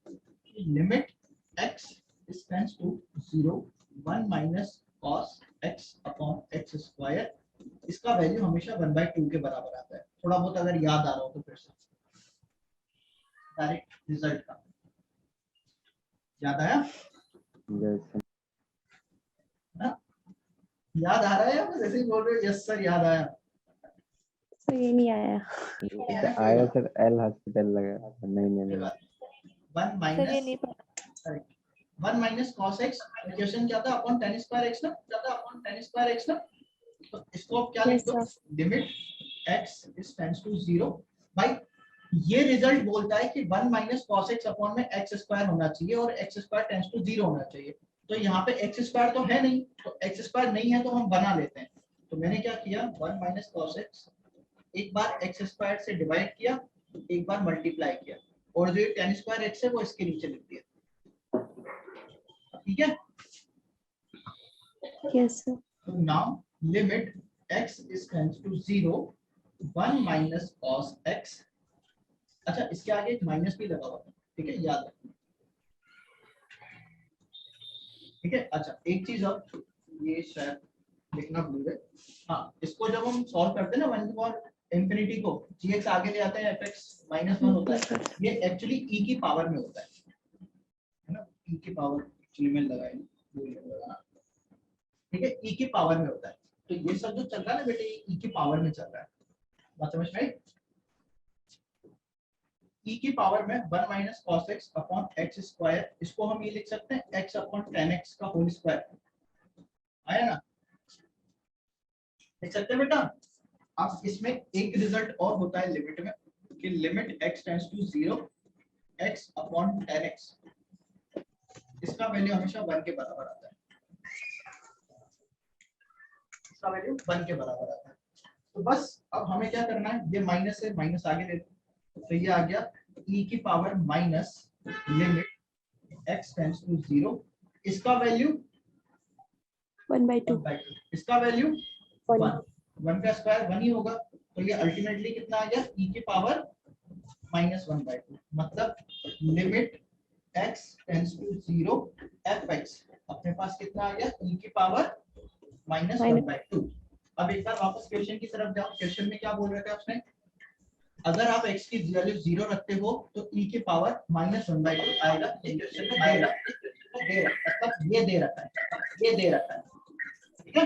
कि limit x tends to 0 1 minus cos x upon x square, इसका वैल्यू हमेशा 1/2 के बराबर आता है। थोड़ा बहुत अगर याद आ रहा हो तो फिर से डायरेक्ट रिजल्ट का याद आया? यस ना? याद आ रहा है या बस ऐसे ही बोल रहे हो यस सर याद आया? सर ये नहीं आया। सर आया सर, एल हॉस्पिटल लगा, नहीं 1 सर ये माइनस नहीं पता। 1 माइनस cos x, इक्वेशन क्या था, अपॉन tan स्क्वायर x ना, क्या था, अपॉन tan स्क्वायर x ना। तो इसको आप क्या लिख Yes, दो, sir. Limit x tends to 0। भाई ये रिजल्ट बोलता है कि 1 माइनस cos x अपॉन में x स्क्वायर होना चाहिए और x स्क्वायर टेंड्स टू 0 होना चाहिए। तो यहाँ पे x स्क्वायर तो है नहीं, तो x स्क्वायर नहीं है तो हम बना लेते हैं। तो मैंने क्या किया, 1 माइनस cos x एक बार x स्क्वायर से डिवाइड किया, एक बार मल्टीप्लाई किया, और जो tan स्क्वायर x है वो इसके नीचे लिख दिया, ठीक है। Yes sir. So now limit x is tends to 0 1 minus cos x, अच्छा इसके आगे एक माइनस भी लगा हुआ है, ठीक है, याद रखना, ठीक है। अच्छा एक चीज अब ये शायद लिखना भूल गए, हाँ इसको जब हम सॉल्व करते हैं ना 1 और इंफिनिटी को, gx आगे ले आते हैं, fx -1 होता है, ये एक्चुअली e की पावर में होता है ना, ई की पावर एक्चुअली में लगाए, ठीक है, ई की पावर में होता है। तो ये सब जो चल रहा है ना बेटे, ई की पावर में चल रहा है, बात समझ में आई? ई की पावर में 1 minus cos x upon x square, इसको हम ये लिख सकते हैं एक्स अपॉन टेन एक्स का होल स्क्वायर, आया ना, लिख सकते हैं बेटा। अब इसमें एक रिजल्ट और होता है लिमिट में, कि limit x tends to 0 x upon tan x, इसका वैल्यू हमेशा 1 के बराबर आता है, इसका वैल्यू 1 के बराबर आता है। तो बस अब हमें क्या करना है, ये माइनस है, माइनस आगे ले लो, तो ये आ गया e की power minus limit x tends to 0, इसका वैल्यू 1/2 इसका वैल्यू 1 1 का स्क्वायर 1 ही होगा, तो ये अल्टीमेटली कितना आ गया e की पावर -1/2, मतलब limit x tends to 0 fx, अपने पास कितना आ गया e की पावर -1/2। अब एक बार वापस क्वेश्चन की तरफ जाओ, क्वेश्चन में क्या बोल रहे थे आपने, अगर आप x की वैल्यू 0 रखते हो तो e की पावर -1/2 आएगा, ये क्वेश्चन में दे रखा है, मतलब ये दे रखा है, ये दे रखा है, ठीक है।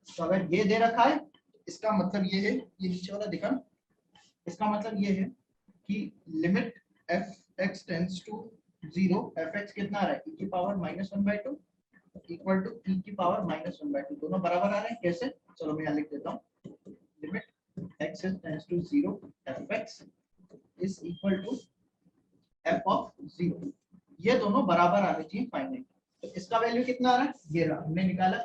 तो अगर ये दे रखा है, इसका मतलब ये है, ये नीचे वाला दिखा, इसका मतलब ये है कि limit fx tends to 0 fx कितना आ रहा है, e की पावर -1/2 इक्वल टू e की पावर -1/2, दोनों बराबर आ रहे हैं, कैसे, चलो मैं यहाँ लिख देता हूँ, limit x tends to 0 fx is equal to f of 0, ये दोनों बराबर आने चाहिए फाइनली। तो इसका वैल्यू कितना आ रहा है, ये रहा, हमने निकाला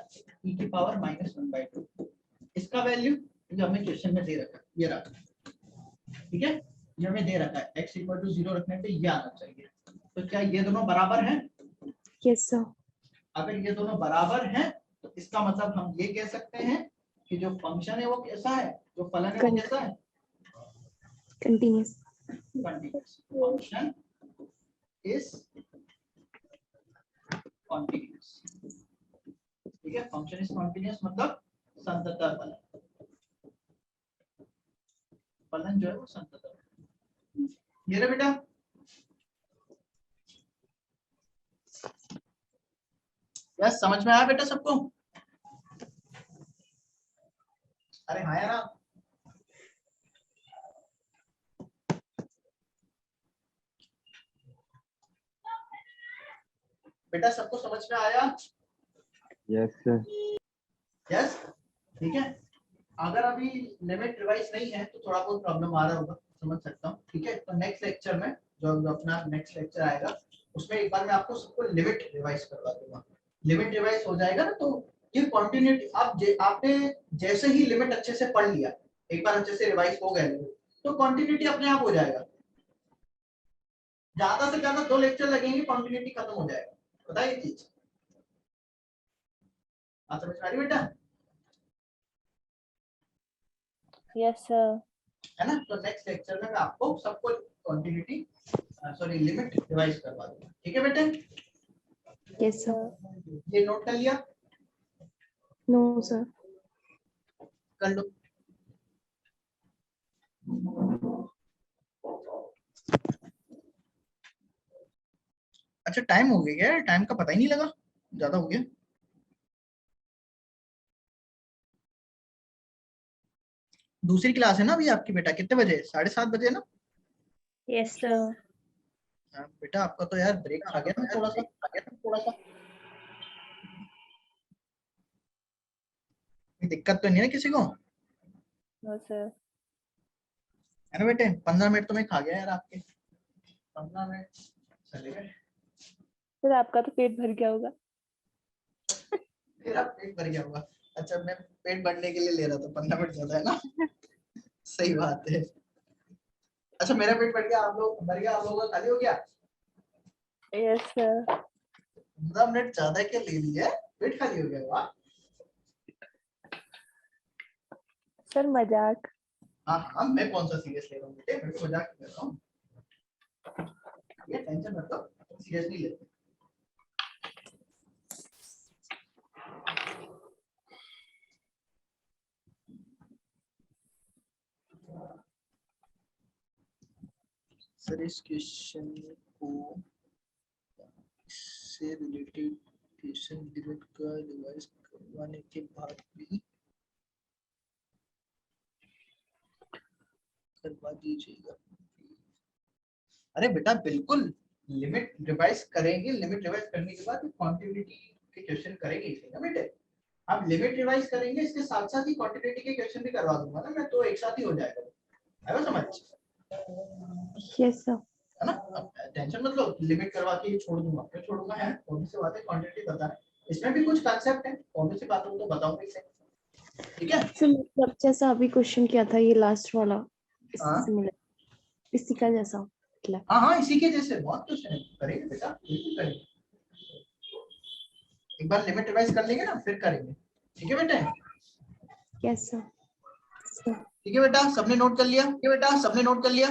e की पावर -1/2, इसका वैल्यू जो हमें क्वेश्चन में दे रखा है ये रहा, ठीक है, ये हमें दे रखा है x इक्वल टू 0 रखने पे ये आना चाहिए। तो क्या ये दोनों बराबर हैं? यस सर अगर ये दोनों बराबर हैं तो इसका मतलब हम ये कह सकते हैं कि जो फंक्शन है वो कैसा है, जो फलन है वो कैसा है, continuous continuous, function is continuous, ठीक है, फंक्शन इज कंटीन्यूअस मतलब संततः फलन, फलन जो है वो संततः, ये रहा बेटा। यस, समझ में आया बेटा सबको? अरे हाँ यार, बेटा सबको समझ में आया? Yes sir. यस, ठीक है। अगर अभी लिमिट रिवाइज नहीं है तो थोड़ा बहुत प्रॉब्लम आ रहा होगा, समझ सकता हूँ, ठीक है। तो नेक्स्ट लेक्चर में जो अपना नेक्स्ट लेक्चर आएगा उसमें एक बार मैं आपको सबको लिमिट रिवाइज करवा दूंगा। लिमिट रिवाइज हो जाएगा ना तो ये कंटिन्यूटी, आपने जैसे ही लिमिट अच्छे से पढ़ लिया, एक बार अच्छे से रिवाइज हो गए तो कंटिन्यूटी अपने आप हो जाएगा। ज्यादा से ज्यादा 2 लेक्चर लगेंगे, कंटिन्यूटी खत्म हो जाएगा, पता है ये चीज? आप समझ पा रही बेटा? Yes sir. है ना। तो नेक्स्ट लेक्चर में मैं आपको सबको कंटिन्यूटी सॉरी लिमिट रिवाइज करवा दूंगा, ठीक है बेटे? यस सर ये नोट कर लिया? नो सर कर लो। अच्छा टाइम हो गया यार, टाइम का पता ही नहीं लगा, ज्यादा हो गया। दूसरी क्लास है ना अभी आपकी बेटा, कितने बजे? 7:30 बजे ना? Yes sir. बेटा आपका तो यार ब्रेक आ गया ना थोड़ा सा, दिक्कत तो नहीं है किसी को? No sir. है ना बेटे? 15 मिनट तो मैं खा गया यार आपके, 15 मिनट चले गए। सर आपका तो पेट भर गया होगा। मेरा पेट भर गया होगा? अच्छा मैं पेट भरने के लिए ले रहा था, 15 मिनट ज्यादा है ना। सही बात है। अच्छा मेरा पेट भर गया, आप लोग भर गया, आप लोगों का खाली हो गया? Yes sir. 15 मिनट ज्यादा क्या ले लिया, पेट खाली हो गया? वाह। सर मजाक। हाँ हाँ, मैं कौन सा सीरियस ले रहा हूँ बेटे, मैं तो मजाक कर रहा हूँ, ये टेंशन मत लो, सीरियसली ले। सर इस क्वेश्चन को से रिलेटेड क्वेश्चन लिमिट का रिवाइज करवाने के बाद भी करवा दीजिएगा। अरे बेटा बिल्कुल लिमिट रिवाइज करेंगे, लिमिट रिवाइज करने के बाद क्वांटिटी के क्वेश्चन करेंगे इसे ना बेटे। आप लिमिट रिवाइज करेंगे, इसके साथ साथ ही क्वांटिटी के क्वेश्चन भी करवा दूंगा ना मैं, तो एक साथ ही हो जाएगा। आया समझ? Yes sir. है ना? अब टेंशन मत लो, लिमिट करवा के ही छोड़ दूंगा, क्यों छोड़ूंगा? है कौन सी बात है, क्वांटिटी बता है, इसमें भी कुछ कांसेप्ट है, कौन सी बातों तो बताऊंगा इसे। ठीक है? सर मतलब जैसा अभी क्वेश्चन किया था ये लास्ट वाला, हाँ। इससे मिला, इसी का जैसा मतलब। हाँ हाँ इसी के जैसे बहुत क्वेश्चन है, करेंगे बेटा बिल्कुल करेंगे। एक बार लिमिट रिवाइज कर लेंगे ना फिर करेंगे। ठीक है बेटा? Yes sir. ठीक है बेटा, सबने नोट कर लिया? ठीक है बेटा, सबने नोट कर लिया?